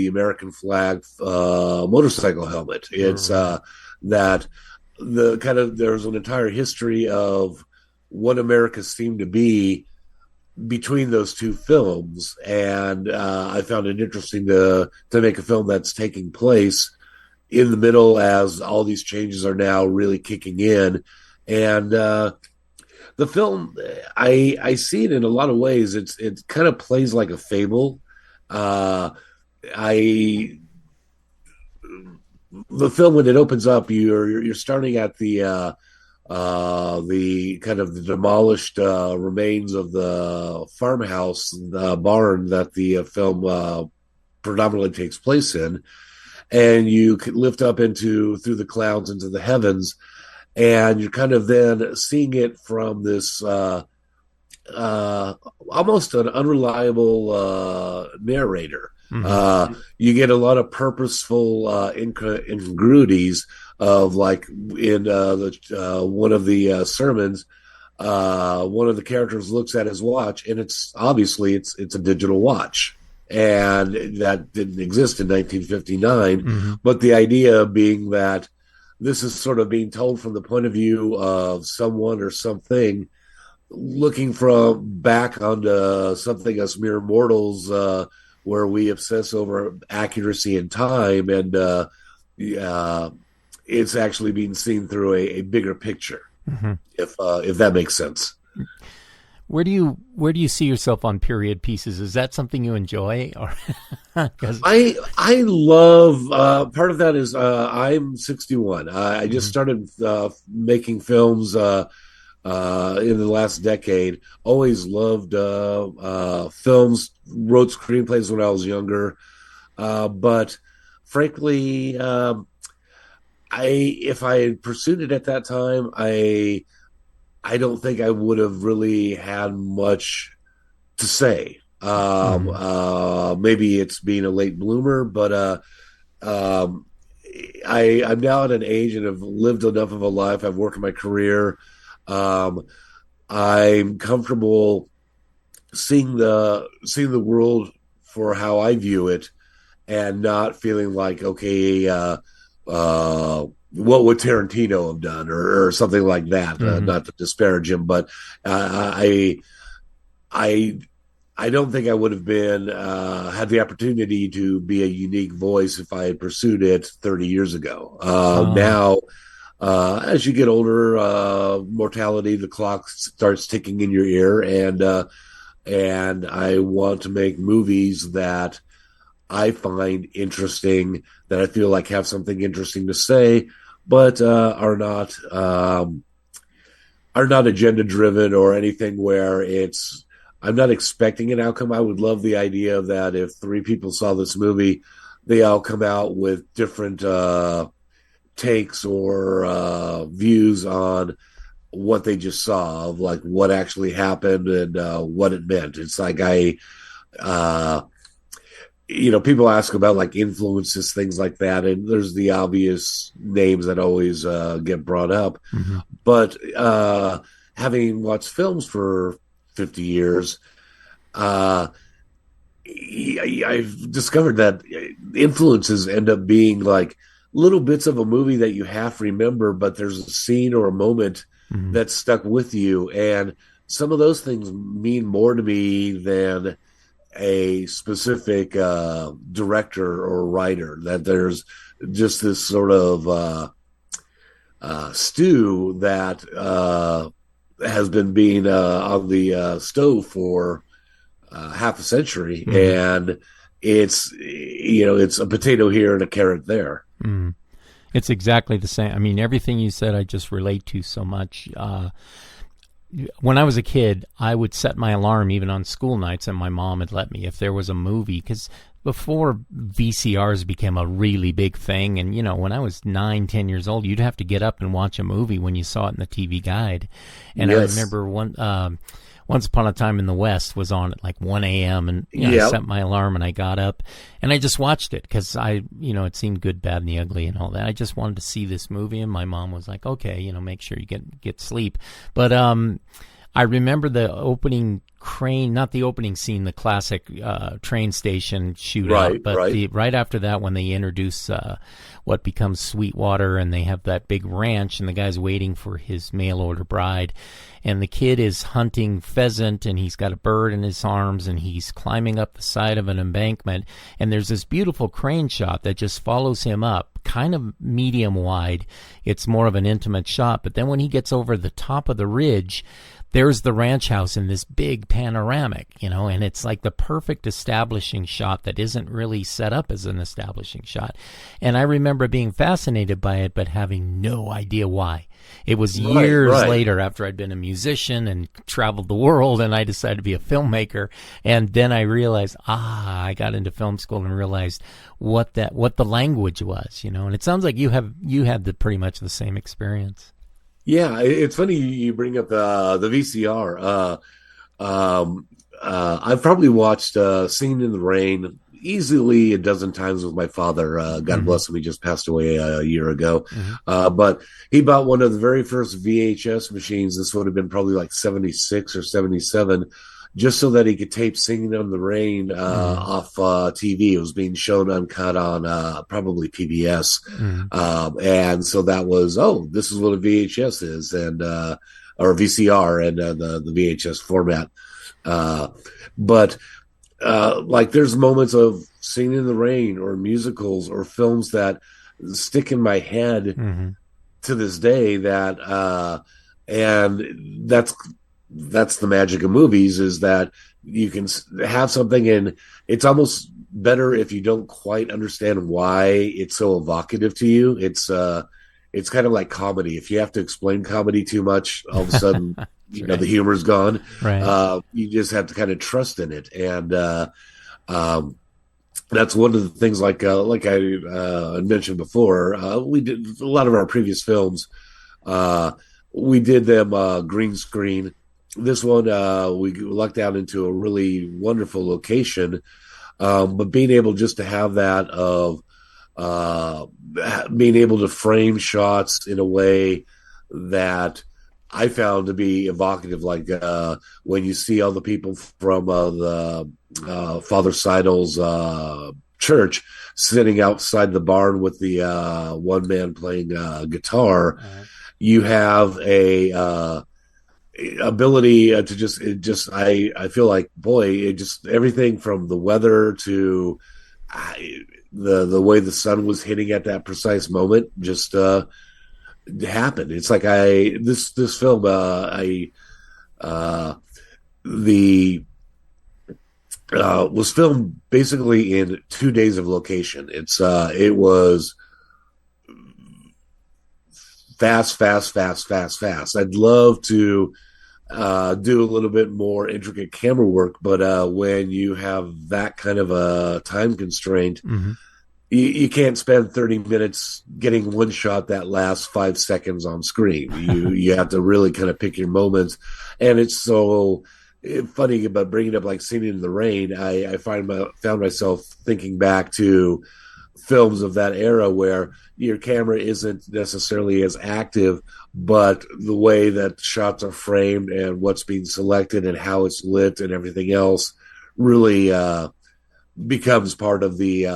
American flag motorcycle helmet. It's that the kind of, there's an entire history of what America seemed to be between those two films, and I found it interesting to make a film that's taking place in the middle as all these changes are now really kicking in. And the film, I see it in a lot of ways. It kind of plays like a fable. The film, when it opens up, you're starting at the kind of the demolished remains of the farmhouse, the barn that the film predominantly takes place in, and you can lift up through the clouds into the heavens, and you're kind of then seeing it from this almost an unreliable narrator. You get a lot of purposeful incongruities of, like, in one of the sermons, one of the characters looks at his watch, and it's obviously it's a digital watch, and that didn't exist in 1959. But the idea being that this is sort of being told from the point of view of someone or something looking from back onto something us mere mortals, where we obsess over accuracy and time, and it's actually being seen through a bigger picture, if that makes sense. Where do you see yourself on period pieces? Is that something you enjoy? Or I love, part of that is I'm 61. I just started making films in the last decade. Always loved films, wrote screenplays when I was younger, but frankly, if I had pursued it at that time, I don't think I would have really had much to say. Maybe it's being a late bloomer, but I'm now at an age and have lived enough of a life. I've worked in my career. I'm comfortable seeing the world for how I view it, and not feeling like, okay, what would Tarantino have done, or something like that? Not to disparage him, but I don't think I would have been had the opportunity to be a unique voice if I had pursued it 30 years ago. Now, as you get older, mortality, the clock starts ticking in your ear, and I want to make movies that I find interesting, that I feel like have something interesting to say, but are not agenda driven or anything where I'm not expecting an outcome. I would love the idea that if 3 people saw this movie, they all come out with different takes or views on what they just saw, of like what actually happened and what it meant. It's like people ask about like influences, things like that, and there's the obvious names that always get brought up. But having watched films for 50 years, I've discovered that influences end up being like little bits of a movie that you half remember, but there's a scene or a moment that's stuck with you. And some of those things mean more to me than a specific director or writer, that there's just this sort of stew that has been being on the stove for half a century, and it's a potato here and a carrot there. It's exactly the same. I mean, everything you said I just relate to so much. When I was a kid, I would set my alarm even on school nights, and my mom would let me if there was a movie, because before VCRs became a really big thing, and when I was 9-10 years old, you'd have to get up and watch a movie when you saw it in the TV guide. And yes. I remember Once Upon a Time in the West was on at like 1 a.m. and I set my alarm and I got up and I just watched it because it seemed good, bad, and the ugly and all that. I just wanted to see this movie, and my mom was like, okay, make sure you get sleep. But I remember the opening crane, not the opening scene, the classic train station shootout, right after that, when they introduce what becomes Sweetwater, and they have that big ranch, and the guy's waiting for his mail order bride, and the kid is hunting pheasant, and he's got a bird in his arms, and he's climbing up the side of an embankment, and there's this beautiful crane shot that just follows him up, kind of medium wide. It's more of an intimate shot, but then when he gets over the top of the ridge, there's the ranch house in this big panoramic, and it's like the perfect establishing shot that isn't really set up as an establishing shot. And I remember being fascinated by it, but having no idea why. It was years later, after I'd been a musician and traveled the world, and I decided to be a filmmaker. And then I realized, I got into film school and realized what the language was, and it sounds like you had pretty much the same experience. Yeah, it's funny you bring up the VCR. I've probably watched Singing in the Rain easily a dozen times with my father. God bless him, he just passed away a year ago. But he bought one of the very first VHS machines. This would have been probably like 76 or 77, just so that he could tape Singing in the Rain off TV. It was being shown uncut on probably PBS. And so that was, this is what a VHS is, and or VCR, and the VHS format. But like there's moments of Singing in the Rain or musicals or films that stick in my head to this day, that and that's the magic of movies, is that you can have something, and it's almost better if you don't quite understand why it's so evocative to you. It's kind of like comedy. If you have to explain comedy too much, all of a sudden, the humor's gone. You just have to kind of trust in it. And that's one of the things, like I mentioned before, we did a lot of our previous films. We did them green screen. This one, we lucked out into a really wonderful location, but being able just to have that of being able to frame shots in a way that I found to be evocative, like when you see all the people from the Father Seidel's church sitting outside the barn with the one man playing guitar. You have a ability to I feel like, boy, it just everything from the weather to the way the sun was hitting at that precise moment just happened. It's like this film was filmed basically in 2 days of location. It was fast. I'd love to do a little bit more intricate camera work, but when you have that kind of a time constraint, you can't spend 30 minutes getting one shot that lasts 5 seconds on screen. You have to really kind of pick your moments, and it's so funny about bringing up like Singing in the Rain. I found myself thinking back to films of that era where your camera isn't necessarily as active, but the way that shots are framed and what's being selected and how it's lit and everything else really becomes part of the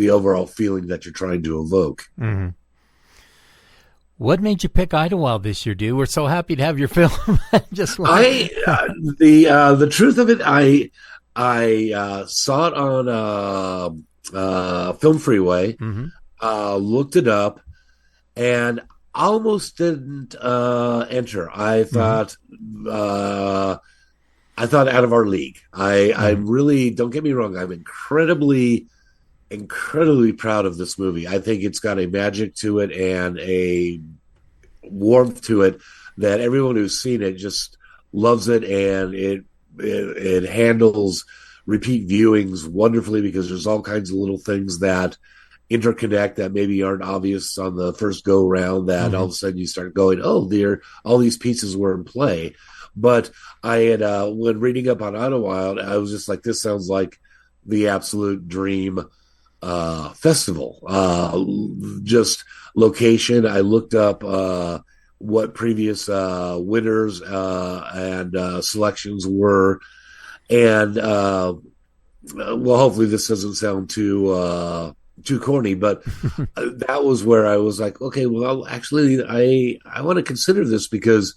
overall feeling that you're trying to evoke. Mm-hmm. What made you pick Idyllwild this year, dude? We're so happy to have your film. The truth of it, I saw it on Film Freeway, looked it up, and almost didn't enter. I thought out of our league. I really, don't get me wrong, I'm incredibly proud of this movie. I think it's got a magic to it and a warmth to it that everyone who's seen it just loves it, and it handles repeat viewings wonderfully because there's all kinds of little things that interconnect that maybe aren't obvious on the first go round, that all of a sudden you start going, oh, all these pieces were in play. But I had when reading up on Idyllwild, I was just like, this sounds like the absolute dream festival. Just location. I looked up what previous winners and selections were, and well, hopefully this doesn't sound too corny, but that was where I was like, okay, well, actually, I want to consider this, because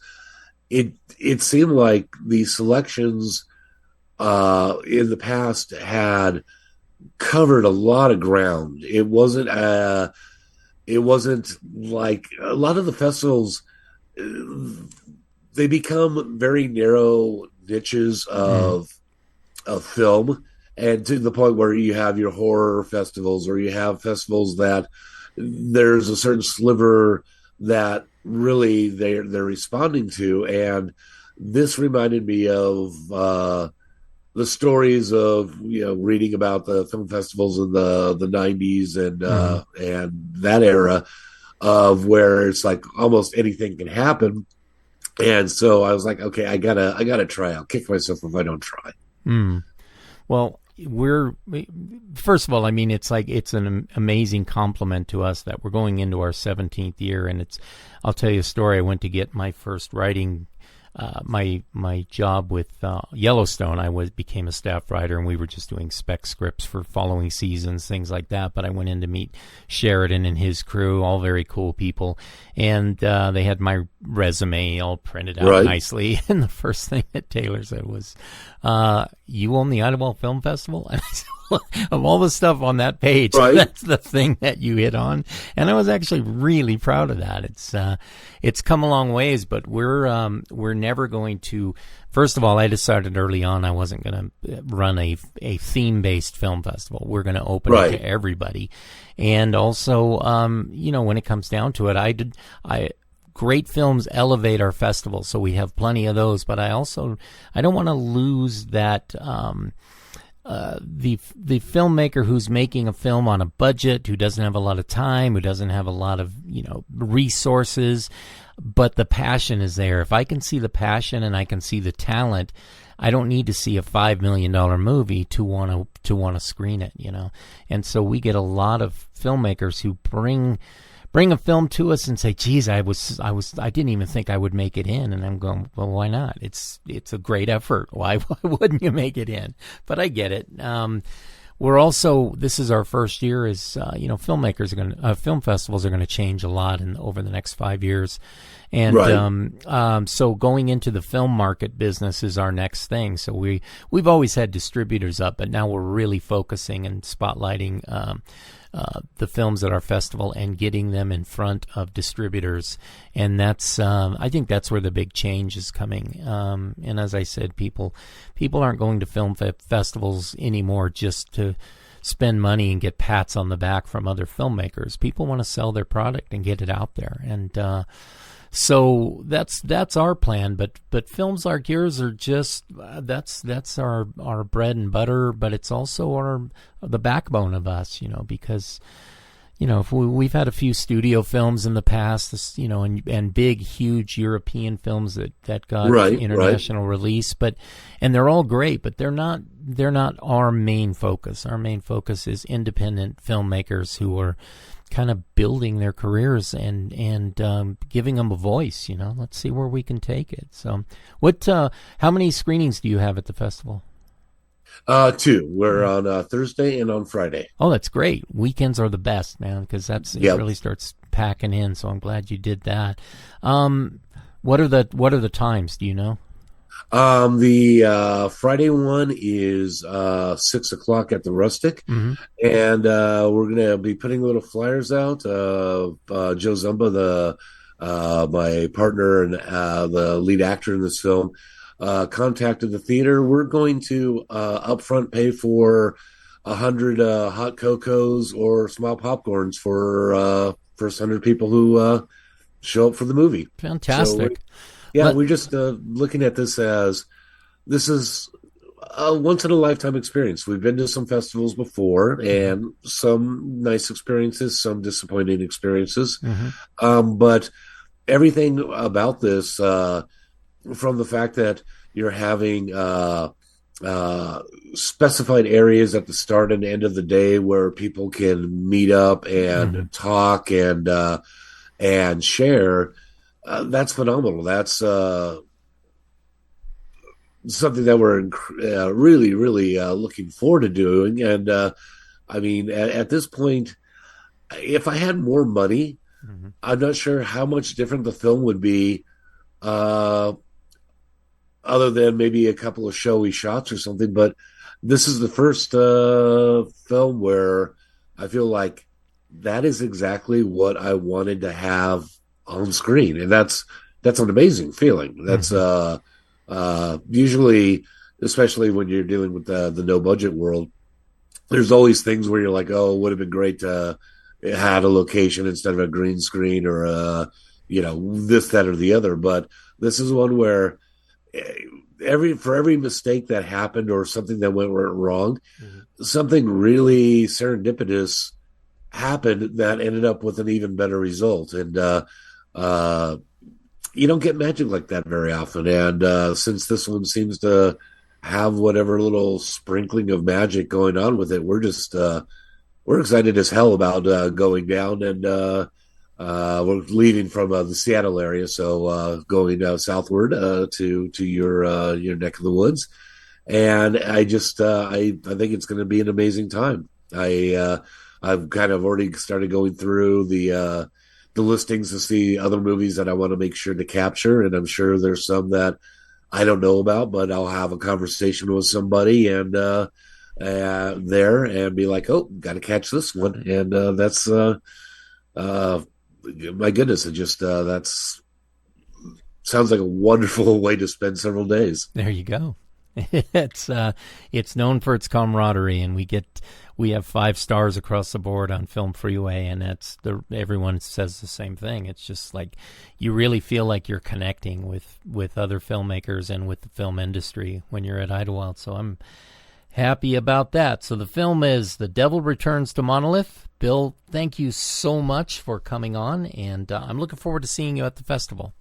it seemed like the selections in the past had covered a lot of ground. It wasn't like a lot of the festivals, they become very narrow niches of film, and to the point where you have your horror festivals, or you have festivals that there's a certain sliver that really they're responding to. And this reminded me of the stories of, reading about the film festivals in the 90s and that era, of where it's like almost anything can happen. And so I was like, okay, I gotta try. I'll kick myself if I don't try. Well, first of all, I mean, it's like, it's an amazing compliment to us that we're going into our 17th year. And I'll tell you a story. I went to get my first writing, my job with Yellowstone. I became a staff writer, and we were just doing spec scripts for following seasons, things like that. But I went in to meet Sheridan and his crew, all very cool people. And they had my resume all printed out nicely. And the first thing that Taylor said was, you own the Idyllwild Film Festival? And I said, of all the stuff on that page, that's the thing that you hit on. And I was actually really proud of that. It's come a long ways, but we're never going to. First of all, I decided early on I wasn't going to run a theme-based film festival. We're going to open it to everybody. And also, when it comes down to it, great films elevate our festival, so we have plenty of those. But I don't want to lose that. The filmmaker who's making a film on a budget, who doesn't have a lot of time, who doesn't have a lot of resources, but the passion is there. If I can see the passion and I can see the talent, I don't need to see a $5 million movie to want to screen it, you know. And so we get a lot of filmmakers who bring a film to us and say, geez, I didn't even think I would make it in. And I'm going, well, why not? It's a great effort. Why wouldn't you make it in? But I get it. This is our first year as, filmmakers film festivals are going to change a lot over the next 5 years. And, right. So going into the film market business is our next thing. So we've always had distributors up, but now we're really focusing and spotlighting, the films at our festival and getting them in front of distributors. And that's, I think that's where the big change is coming. And as I said, people aren't going to film festivals anymore just to spend money and get pats on the back from other filmmakers. People want to sell their product and get it out there. And, so that's our plan, but films like yours are just that's our bread and butter, but it's also the backbone of us, you know, because if we've had a few studio films in the past, and big, huge European films that got international release, and they're all great, but they're not our main focus. Our main focus is independent filmmakers who are kind of building their careers and giving them a voice. Let's see where we can take it. So, how many screenings do you have at the festival? 2. We're on Thursday and on Friday. Oh, that's great. Weekends are the best, man, because it really starts packing in. So I'm glad you did that. What are the times? Do you know? The Friday one is 6:00 at the Rustic, mm-hmm. and we're gonna be putting little flyers out. Joe Zumba, my partner and the lead actor in this film, contacted the theater. We're going to upfront pay for 100 hot cocos or small popcorns for first 100 people who show up for the movie. Fantastic. So we're just looking at this as this is a once-in-a-lifetime experience. We've been to some festivals before, and some nice experiences, some disappointing experiences. Mm-hmm. But everything about this, from the fact that you're having specified areas at the start and end of the day where people can meet up and mm-hmm. talk and share, that's phenomenal. That's something that we're really, really looking forward to doing. And I mean, at this point, if I had more money, mm-hmm. I'm not sure how much different the film would be, other than maybe a couple of showy shots or something. But this is the first film where I feel like that is exactly what I wanted to have on screen, and that's an amazing feeling. That's usually, especially when you're dealing with the no budget world, there's always things where you're like, oh, it would have been great to have a location instead of a green screen or this, that, or the other. But this is one where for every mistake that happened or something that went wrong, mm-hmm. something really serendipitous happened that ended up with an even better result. And you don't get magic like that very often. And since this one seems to have whatever little sprinkling of magic going on with it, we're just we're excited as hell about going down. And we're leaving from the Seattle area, so going southward to your neck of the woods. And I just I think it's going to be an amazing time. I've kind of already started going through the listings to see other movies that I want to make sure to capture, and I'm sure there's some that I don't know about, but I'll have a conversation with somebody and there and be like, oh, got to catch this one. And that's my goodness, it just that's sounds like a wonderful way to spend several days. There you go. It's known for its camaraderie, and we have 5 stars across the board on Film Freeway, and everyone says the same thing. It's just like you really feel like you're connecting with other filmmakers and with the film industry when you're at Idyllwild. So I'm happy about that. So the film is The Devil Returns to Monolith. Bill, thank you so much for coming on, and I'm looking forward to seeing you at the festival.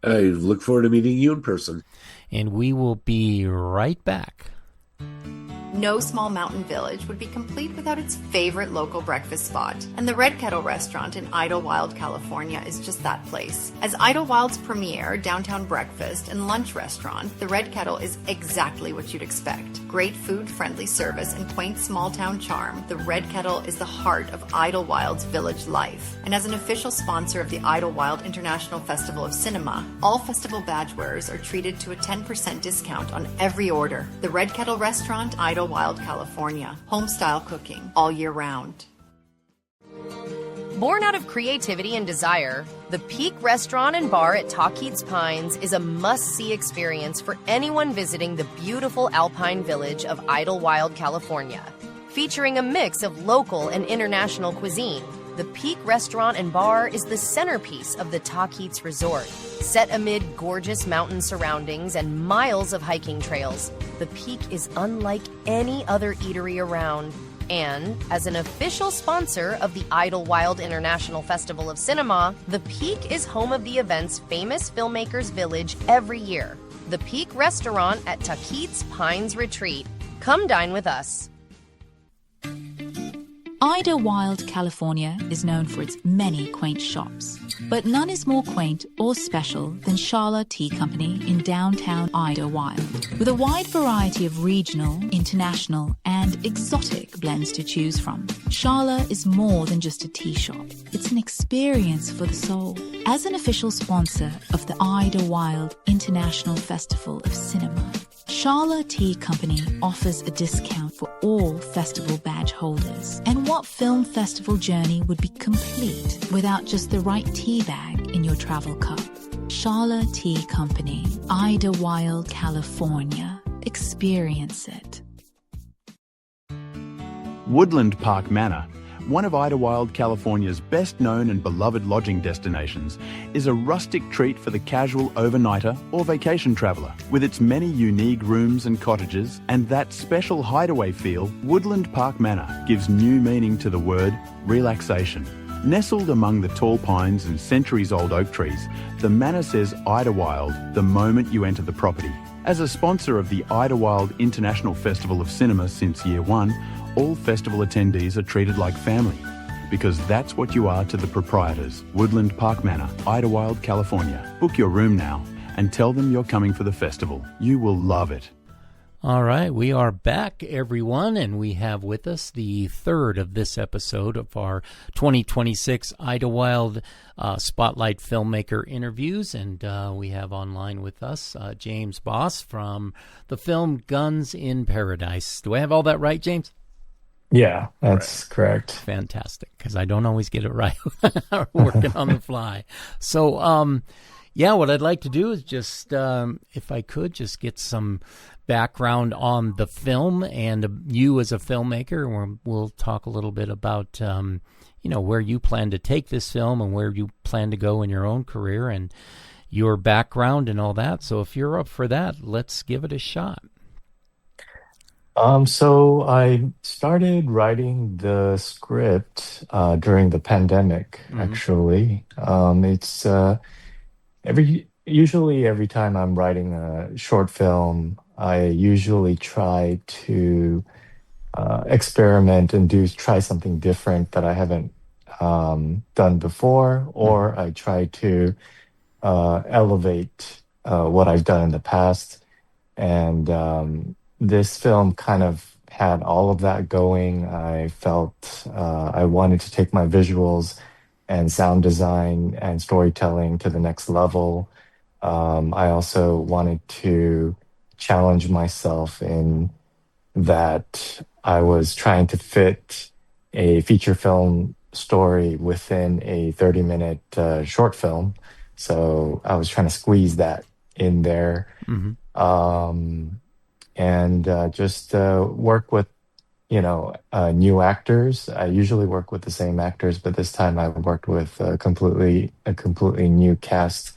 I look forward to meeting you in person. and we will be right back. No small mountain village would be complete without its favorite local breakfast spot. And the Red Kettle restaurant in Idyllwild, California is just that place. As Idyllwild's premier downtown breakfast and lunch restaurant, the Red Kettle is exactly what you'd expect. Great food, friendly service, and quaint small town charm, the Red Kettle is the heart of Idyllwild's village life. And as an official sponsor of the Idyllwild International Festival of Cinema, all festival badge wearers are treated to a 10% discount on every order. The Red Kettle restaurant, Idyllwild, California. Home-style cooking all year round. Born out of creativity and desire, the Peak Restaurant and Bar at Tahquitz Pines is a must-see experience for anyone visiting the beautiful alpine village of Idyllwild, California. Featuring a mix of local and international cuisine, the Peak Restaurant and Bar is the centerpiece of the Tahquitz Resort. Set amid gorgeous mountain surroundings and miles of hiking trails, the Peak is unlike any other eatery around. And as an official sponsor of the Idyllwild International Festival of Cinema, the Peak is home of the event's famous Filmmakers Village every year. The Peak Restaurant at Tahquitz Pines Retreat. Come dine with us. Idyllwild, California is known for its many quaint shops, but none is more quaint or special than Shala Tea Company in downtown Idyllwild. With a wide variety of regional, international, and exotic blends to choose from, Shala is more than just a tea shop. It's an experience for the soul. As an official sponsor of the Idyllwild International Festival of Cinema, Shala Tea Company offers a discount for all festival badge holders. And what film festival journey would be complete without just the right tea bag in your travel cup? Shala Tea Company, Idyllwild, California. Experience it. Woodland Park Manor, one of Idyllwild, California's best-known and beloved lodging destinations, is a rustic treat for the casual overnighter or vacation traveller. With its many unique rooms and cottages and that special hideaway feel, Woodland Park Manor gives new meaning to the word relaxation. Nestled among the tall pines and centuries-old oak trees, the manor says Idyllwild the moment you enter the property. As a sponsor of the Idyllwild International Festival of Cinema since year one, all festival attendees are treated like family, because that's what you are to the proprietors. Woodland Park Manor, Idyllwild, California. Book your room now and tell them you're coming for the festival. You will love it. All right, we are back, everyone, and we have with us the third of this episode of our 2026 Idyllwild Spotlight Filmmaker interviews, and we have online with us James Boss from the film Guns in Paradise. Do I have all that right, James? Yeah, that's correct. Fantastic, because I don't always get it right working on the fly. So, yeah, what I'd like to do is just, if I could, just get some background on the film and you as a filmmaker. We'll talk a little bit about, where you plan to take this film and where you plan to go in your own career and your background and all that. So if you're up for that, let's give it a shot. So I started writing the script during the pandemic, actually. It's usually every time I'm writing a short film, I usually try to experiment and try something different that I haven't done before, or I try to elevate what I've done in the past. And this film kind of had all of that going. I felt I wanted to take my visuals and sound design and storytelling to the next level. I also wanted to challenge myself in that I was trying to fit a feature film story within a 30-minute short film. So I was trying to squeeze that in there. And just work with, new actors. I usually work with the same actors, but this time I worked with a completely new cast.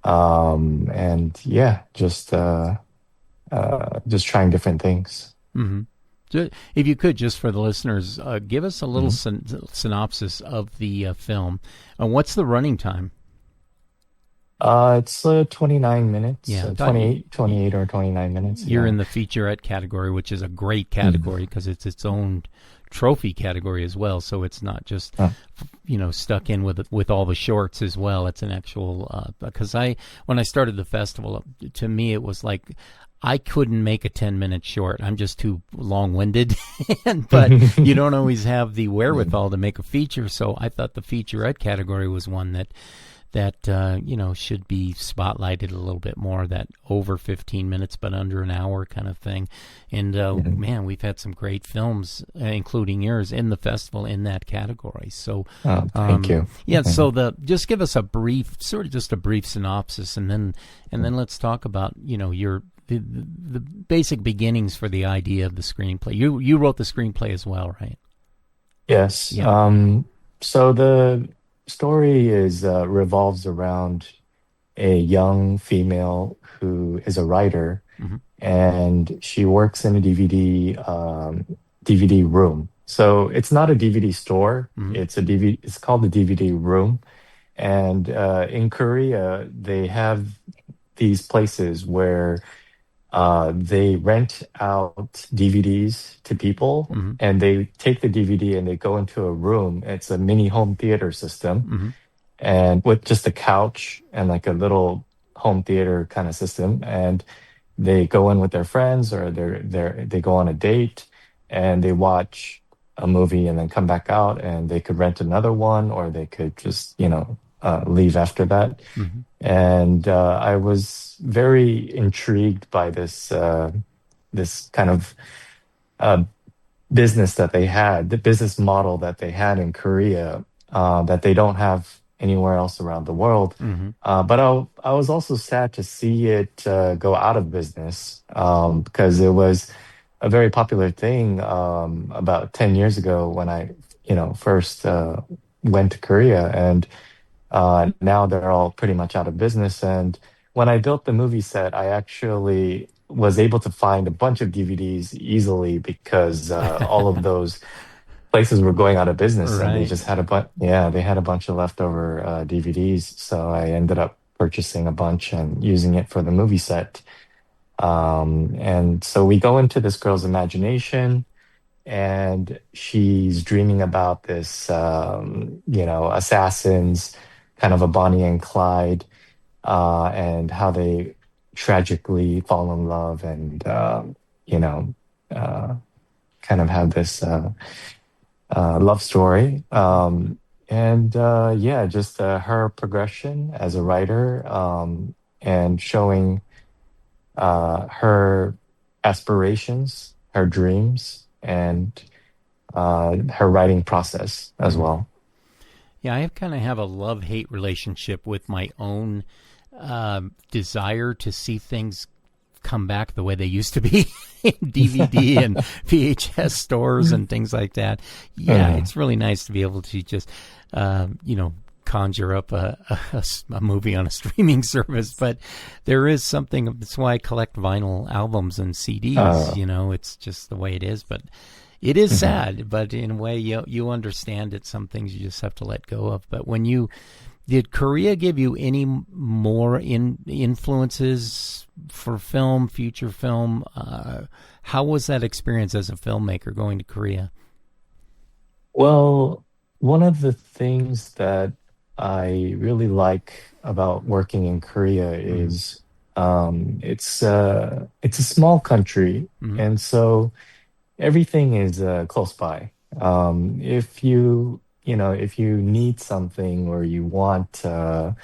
And yeah, just trying different things. So if you could, just for the listeners, give us a little synopsis of the film. What's the running time? It's 29 minutes, Yeah, 28 or 29 minutes. You're in the featurette category, which is a great category because it's its own trophy category as well. So it's not just stuck in with all the shorts as well. It's an actual because when I started the festival, to me it was like I couldn't make a 10-minute short. I'm just too long-winded, but you don't always have the wherewithal to make a feature. So I thought the featurette category was one that should be spotlighted a little bit more, that over 15 minutes but under an hour kind of thing. And man, we've had some great films, including yours, in the festival in that category. So thank you. Yeah, so just give us a brief synopsis, and then let's talk about the basic beginnings for the idea of the screenplay. You wrote the screenplay as well, right? Yes. Yeah. So the story revolves around a young female who is a writer, and she works in a DVD room. So it's not a DVD store; it's a DVD. It's called the DVD room, and in Korea they have these places where they rent out DVDs to people, and they take the DVD and they go into a room. It's a mini home theater system, and with just a couch and like a little home theater kind of system. And they go in with their friends, or they go on a date, and they watch a movie and then come back out, and they could rent another one, or they could just leave after that. And I was very intrigued by this kind of business that they had, the business model that they had in Korea, that they don't have anywhere else around the world. But I was also sad to see it go out of business, because it was a very popular thing about 10 years ago when I first went to Korea, and now they're all pretty much out of business. And when I built the movie set, I actually was able to find a bunch of DVDs easily, because all of those places were going out of business, and they just had they had a bunch of leftover DVDs. So I ended up purchasing a bunch and using it for the movie set. And so we go into this girl's imagination, and she's dreaming about this, assassins, kind of a Bonnie and Clyde, and how they tragically fall in love, and kind of have this love story, just her progression as a writer, and showing her aspirations, her dreams, and her writing process as well. Yeah, I kind of have a love-hate relationship with my own desire to see things come back the way they used to be in DVD and VHS stores and things like that. Yeah, it's really nice to be able to just, conjure up a movie on a streaming service. But there is something, that's why I collect vinyl albums and CDs, it's just the way it is. But it is sad, but in a way you understand it. Some things you just have to let go of. But did Korea give you any more influences for film, feature film? How was that experience as a filmmaker going to Korea? Well, one of the things that I really like about working in Korea is it's a small country, and so everything is close by. If you need something, or you want to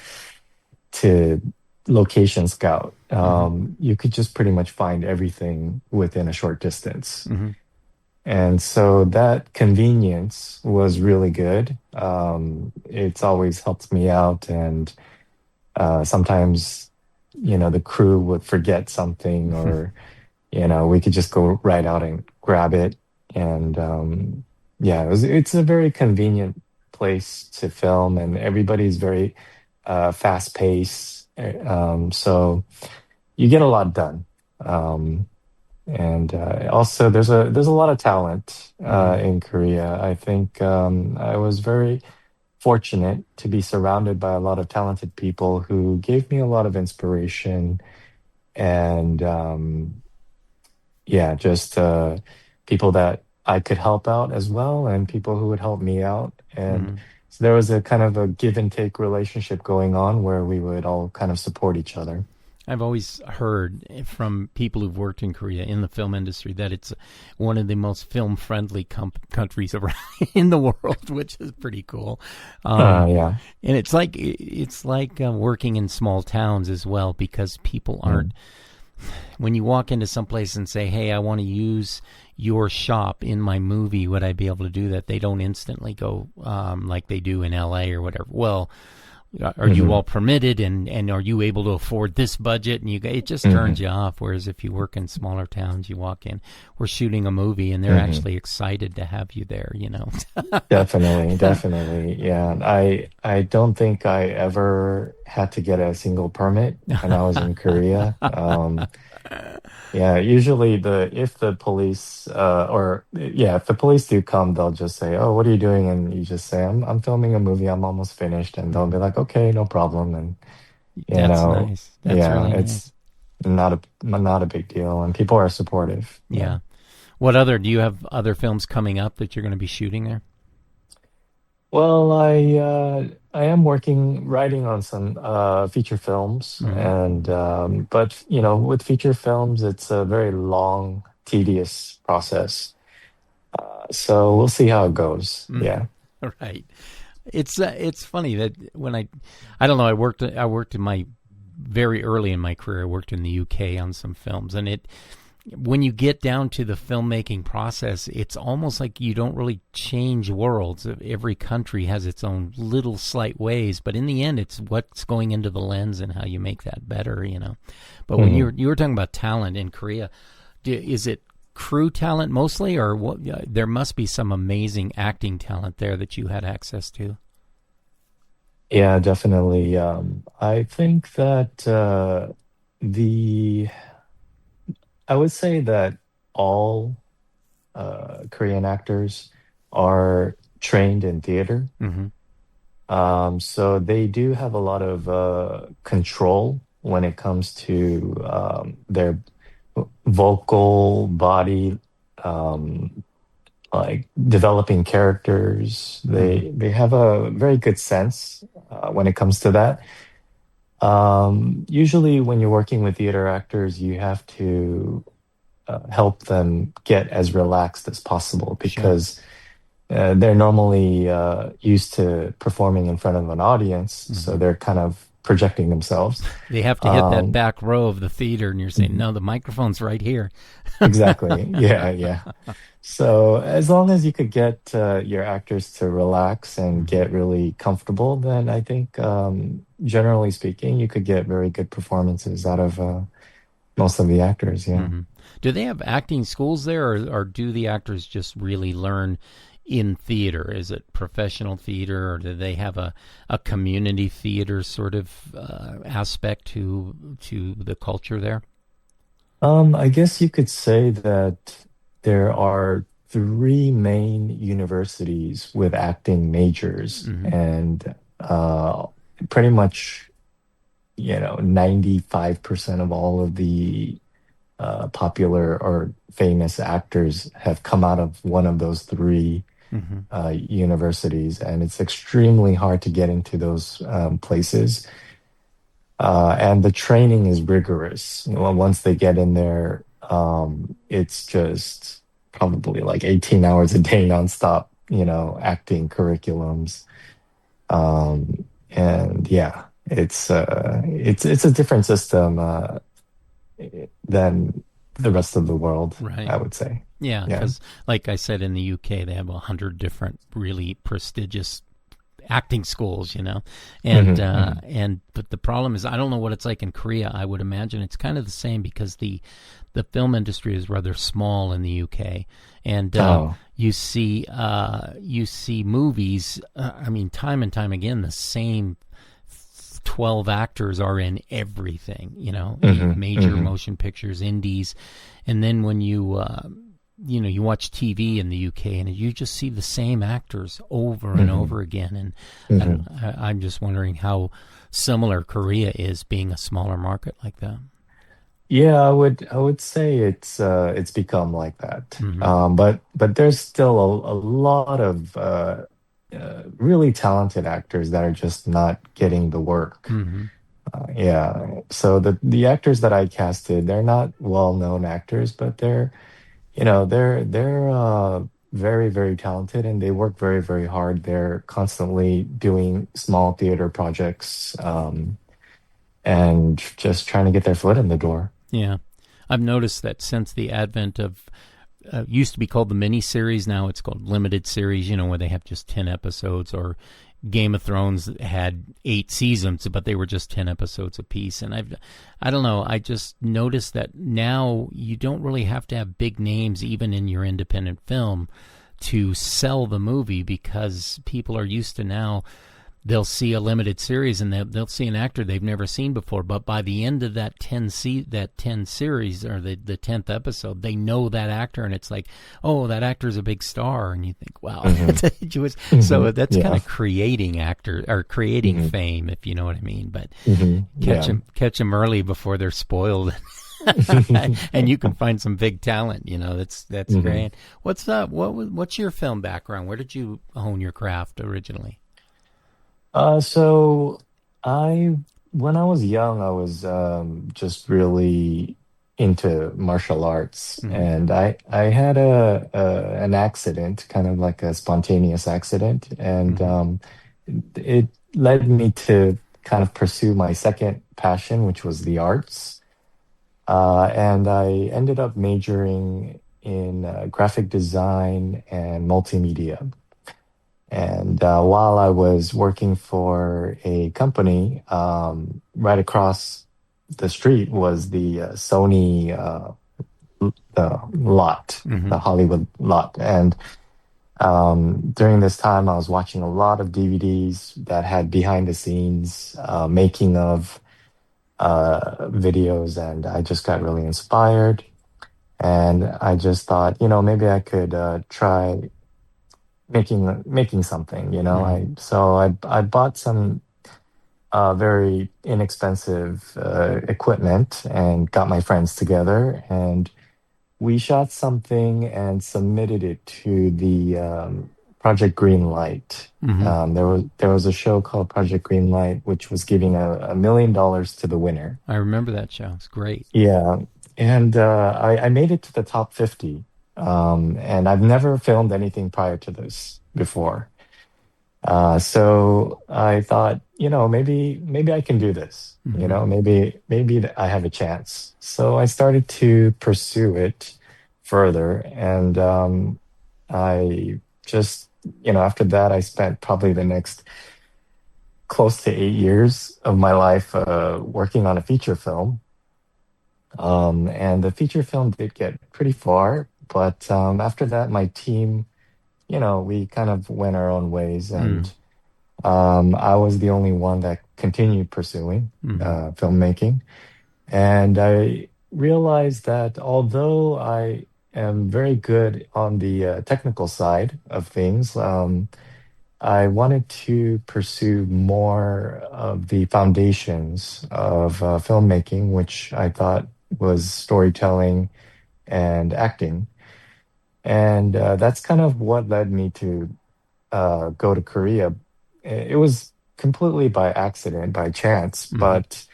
location scout, you could just pretty much find everything within a short distance. And so that convenience was really good. It's always helped me out. And sometimes, the crew would forget something, or, we could just go right out and grab it. And it's a very convenient place to film, and everybody's very fast paced. So you get a lot done. And also there's a lot of talent in Korea. I think I was very fortunate to be surrounded by a lot of talented people who gave me a lot of inspiration and just people that I could help out as well, and people who would help me out. And so there was a kind of a give and take relationship going on where we would all kind of support each other. I've always heard from people who've worked in Korea in the film industry that it's one of the most film-friendly countries around in the world, which is pretty cool. Yeah, and it's like working in small towns as well, because people aren't. When you walk into some place and say, "Hey, I want to use your shop in my movie, would I be able to do that?" They don't instantly go like they do in LA or whatever. Well, are you all permitted, and are you able to afford this budget? And it just turns you off. Whereas if you work in smaller towns, you walk in, we're shooting a movie, and they're actually excited to have you there. Definitely, yeah. I don't think I ever had to get a single permit when I was in Korea. Usually if the police if the police do come, they'll just say, "Oh, what are you doing?" And you just say, I'm filming a movie, I'm almost finished," and they'll be like, "Okay, no problem." And that's nice. That's really it's not a big deal, and people are supportive. Yeah. Do you have other films coming up that you're going to be shooting there? Well, I am writing on some feature films, and but with feature films, it's a very long, tedious process. So we'll see how it goes. Yeah, right. It's funny that when I don't know, I worked in my very early in my career. I worked in the UK on some films, and when you get down to the filmmaking process, it's almost like you don't really change worlds. Every country has its own little slight ways, but in the end, it's what's going into the lens and how you make that better, But when you were talking about talent in Korea, is it crew talent mostly, or what? There must be some amazing acting talent there that you had access to. Yeah, definitely. I think that I would say that all Korean actors are trained in theater. So they do have a lot of control when it comes to their vocal body, like developing characters. They have a very good sense when it comes to that. Usually when you're working with theater actors, you have to help them get as relaxed as possible, because they're normally used to performing in front of an audience, so they're kind of projecting themselves. They have to hit that back row of the theater, and you're saying, "No, the microphone's right here." Exactly. Yeah. So as long as you could get your actors to relax and get really comfortable, then I think, generally speaking, you could get very good performances out of most of the actors. Yeah. Do they have acting schools there, or do the actors just really learn in theater? Is it professional theater, or do they have a community theater sort of aspect to the culture there? I guess you could say that there are 3 main universities with acting majors, and pretty much, 95% of all of the popular or famous actors have come out of one of those 3 universities, and it's extremely hard to get into those places. And the training is rigorous. Once they get in there, it's just probably like 18 hours a day nonstop, acting curriculums. And yeah, it's a different system than the rest of the world, right? I would say. Yeah, because like I said, in the UK, they have 100 different really prestigious acting schools, and but the problem is, I don't know what it's like in Korea. I would imagine it's kind of the same, because the film industry is rather small in the UK, and you see movies. Time and time again, the same 12 actors are in everything, major motion pictures, indies, and then when you you watch TV in the UK and you just see the same actors over and over again. And I'm just wondering how similar Korea is, being a smaller market like that. Yeah, I would say it's become like that. But there's still a lot of really talented actors that are just not getting the work. Yeah, so the actors that I casted, they're not well-known actors, but they're very, very talented, and they work very, very hard. They're constantly doing small theater projects, and just trying to get their foot in the door. Yeah. I've noticed that since the advent of, used to be called the mini-series, now it's called limited series, where they have just 10 episodes, or Game of Thrones had 8 seasons, but they were just 10 episodes apiece. And I don't know, I just noticed that now you don't really have to have big names, even in your independent film, to sell the movie, because people are used to now, they'll see a limited series and they'll see an actor they've never seen before, but by the end of that 10 series, or the 10th episode, they know that actor, and it's like, oh, that actor's a big star, and you think, wow. So that's kind of creating fame, if you know what I mean. But catch them early before they're spoiled. And you can find some big talent. That's great. What's your film background? Where did you hone your craft originally? So when I was young, I was just really into martial arts, and I had an accident, kind of like a spontaneous accident, and it led me to kind of pursue my second passion, which was the arts, and I ended up majoring in graphic design and multimedia. And while I was working for a company, right across the street was the Sony the lot, the Hollywood lot. And during this time, I was watching a lot of DVDs that had behind the scenes making of videos, and I just got really inspired. And I just thought, maybe I could try making something, I bought some very inexpensive equipment and got my friends together, and we shot something and submitted it to the Project Greenlight. There was a show called Project Greenlight, which was giving $1 million to the winner. I remember that show. It's great. Yeah, and I made it to the top 50. And I've never filmed anything prior to this before. So I thought, maybe I can do this. Maybe I have a chance. So I started to pursue it further, and I just, after that, I spent probably the next close to 8 years of my life working on a feature film. And the feature film did get pretty far. But after that, my team, we kind of went our own ways, and I was the only one that continued pursuing filmmaking. And I realized that although I am very good on the technical side of things, I wanted to pursue more of the foundations of filmmaking, which I thought was storytelling and acting. And that's kind of what led me to go to Korea. It was completely by accident, by chance, but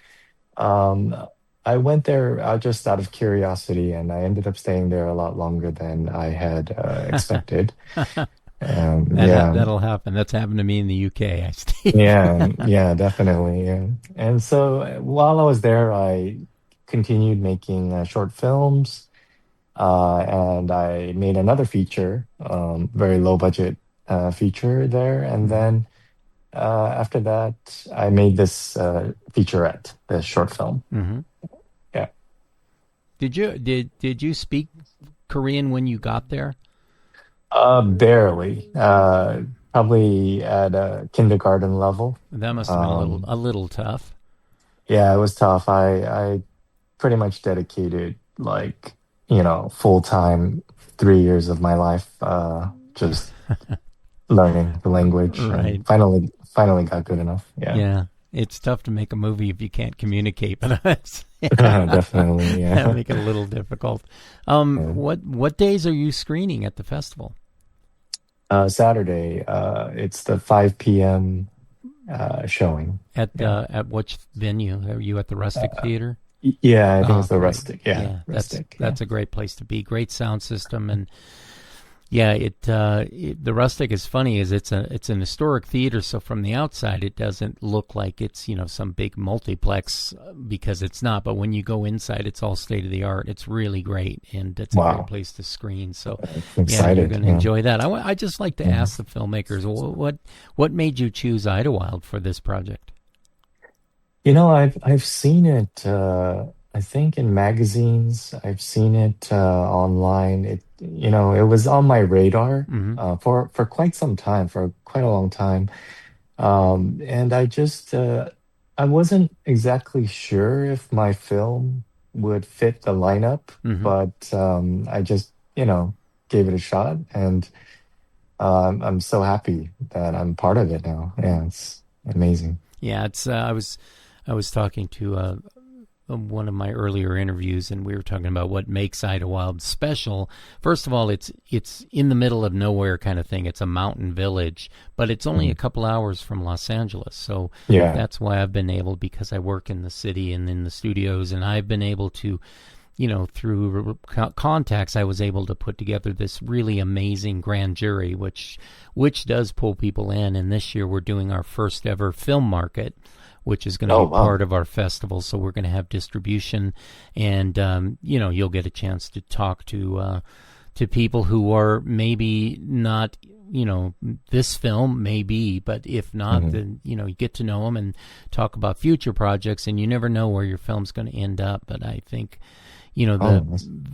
I went there just out of curiosity, and I ended up staying there a lot longer than I had expected. That'll happen. That's happened to me in the UK. Yeah, definitely. Yeah. And so while I was there, I continued making short films. And I made another feature, very low budget feature there. And then after that, I made this featurette, this short film. Yeah. Did you speak Korean when you got there? Barely. Probably at a kindergarten level. That must have been a little tough. Yeah, it was tough. I pretty much dedicated full time 3 years of my life just learning the language. Right. And finally got good enough. Yeah. It's tough to make a movie if you can't communicate, but definitely, yeah. That make it a little difficult. What days are you screening at the festival? Saturday. It's the 5 p.m. Showing. At which venue? Are you at the Rustic Theater? Yeah, I think it's the Rustic. Yeah, Rustic. That's a great place to be. Great sound system, and the Rustic is funny. It's an historic theater, so from the outside it doesn't look like it's some big multiplex, because it's not. But when you go inside, it's all state of the art. It's really great, and it's a great place to screen. So excited. You're going to enjoy that. I just like to ask the filmmakers, what made you choose Idyllwild for this project? I've seen it. I think in magazines. I've seen it online. It was on my radar for quite some time, for quite a long time, and I just I wasn't exactly sure if my film would fit the lineup, but I just gave it a shot, and I'm so happy that I'm part of it now. Yeah, it's amazing. Yeah, it's I was talking to one of my earlier interviews, and we were talking about what makes Idyllwild special. First of all, it's in the middle of nowhere kind of thing. It's a mountain village, but it's only a couple hours from Los Angeles. So that's why I've been able, because I work in the city and in the studios, and I've been able to, through contacts, I was able to put together this really amazing grand jury, which does pull people in. And this year we're doing our first ever film market, which is going to be part of our festival. So we're going to have distribution, and you'll get a chance to talk to people who are maybe not, this film maybe, but if not, then you get to know them and talk about future projects, and you never know where your film's going to end up. But I think the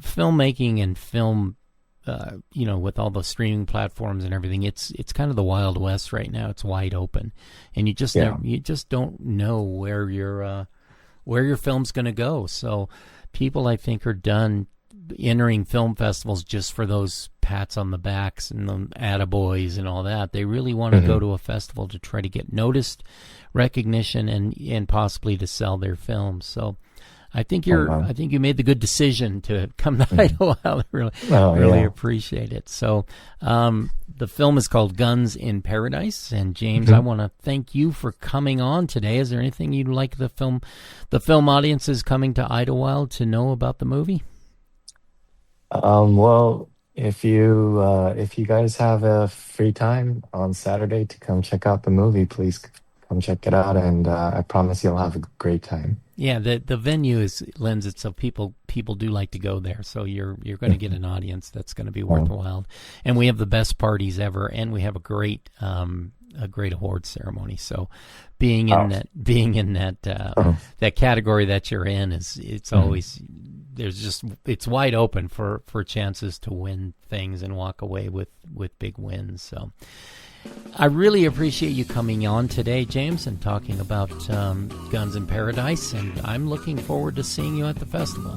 filmmaking and film, with all the streaming platforms and everything, it's kind of the Wild West right now. It's wide open, and you just you just don't know where your film's going to go. So people, I think, are done entering film festivals just for those pats on the backs and the attaboys and all that. They really want to go to a festival to try to get noticed, recognition, and possibly to sell their films. So I think I think you made the good decision to come to Idyllwild. Really appreciate it. So the film is called Guns in Paradise, and James, I want to thank you for coming on today. Is there anything you'd like the film audiences coming to Idyllwild to know about the movie? Well, if you guys have a free time on Saturday to come check out the movie, please come check it out, and I promise you'll have a great time. Yeah, the venue lends itself. People do like to go there, so you're going to get an audience that's going to be worthwhile. And we have the best parties ever, and we have a great awards ceremony. So being in that category that you're in it's always it's wide open for chances to win things and walk away with big wins. So I really appreciate you coming on today, James, and talking about Guns in Paradise, and I'm looking forward to seeing you at the festival.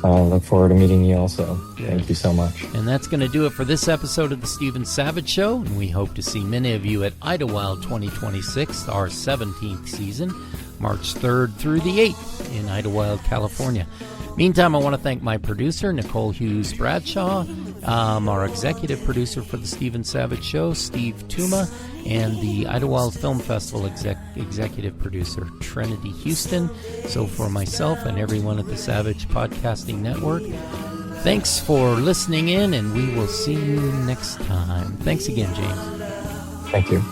I look forward to meeting you also. Thank you so much. And that's going to do it for this episode of The Stephen Savage Show, and we hope to see many of you at Idyllwild 2026, our 17th season, March 3rd through the 8th in Idyllwild, California. Meantime, I want to thank my producer, Nicole Hughes Bradshaw, our executive producer for The Stephen Savage Show, Steve Tuma, and the Idyllwild Film Festival executive producer, Trinity Houston. So for myself and everyone at the Savage Podcasting Network, thanks for listening in, and we will see you next time. Thanks again, James. Thank you.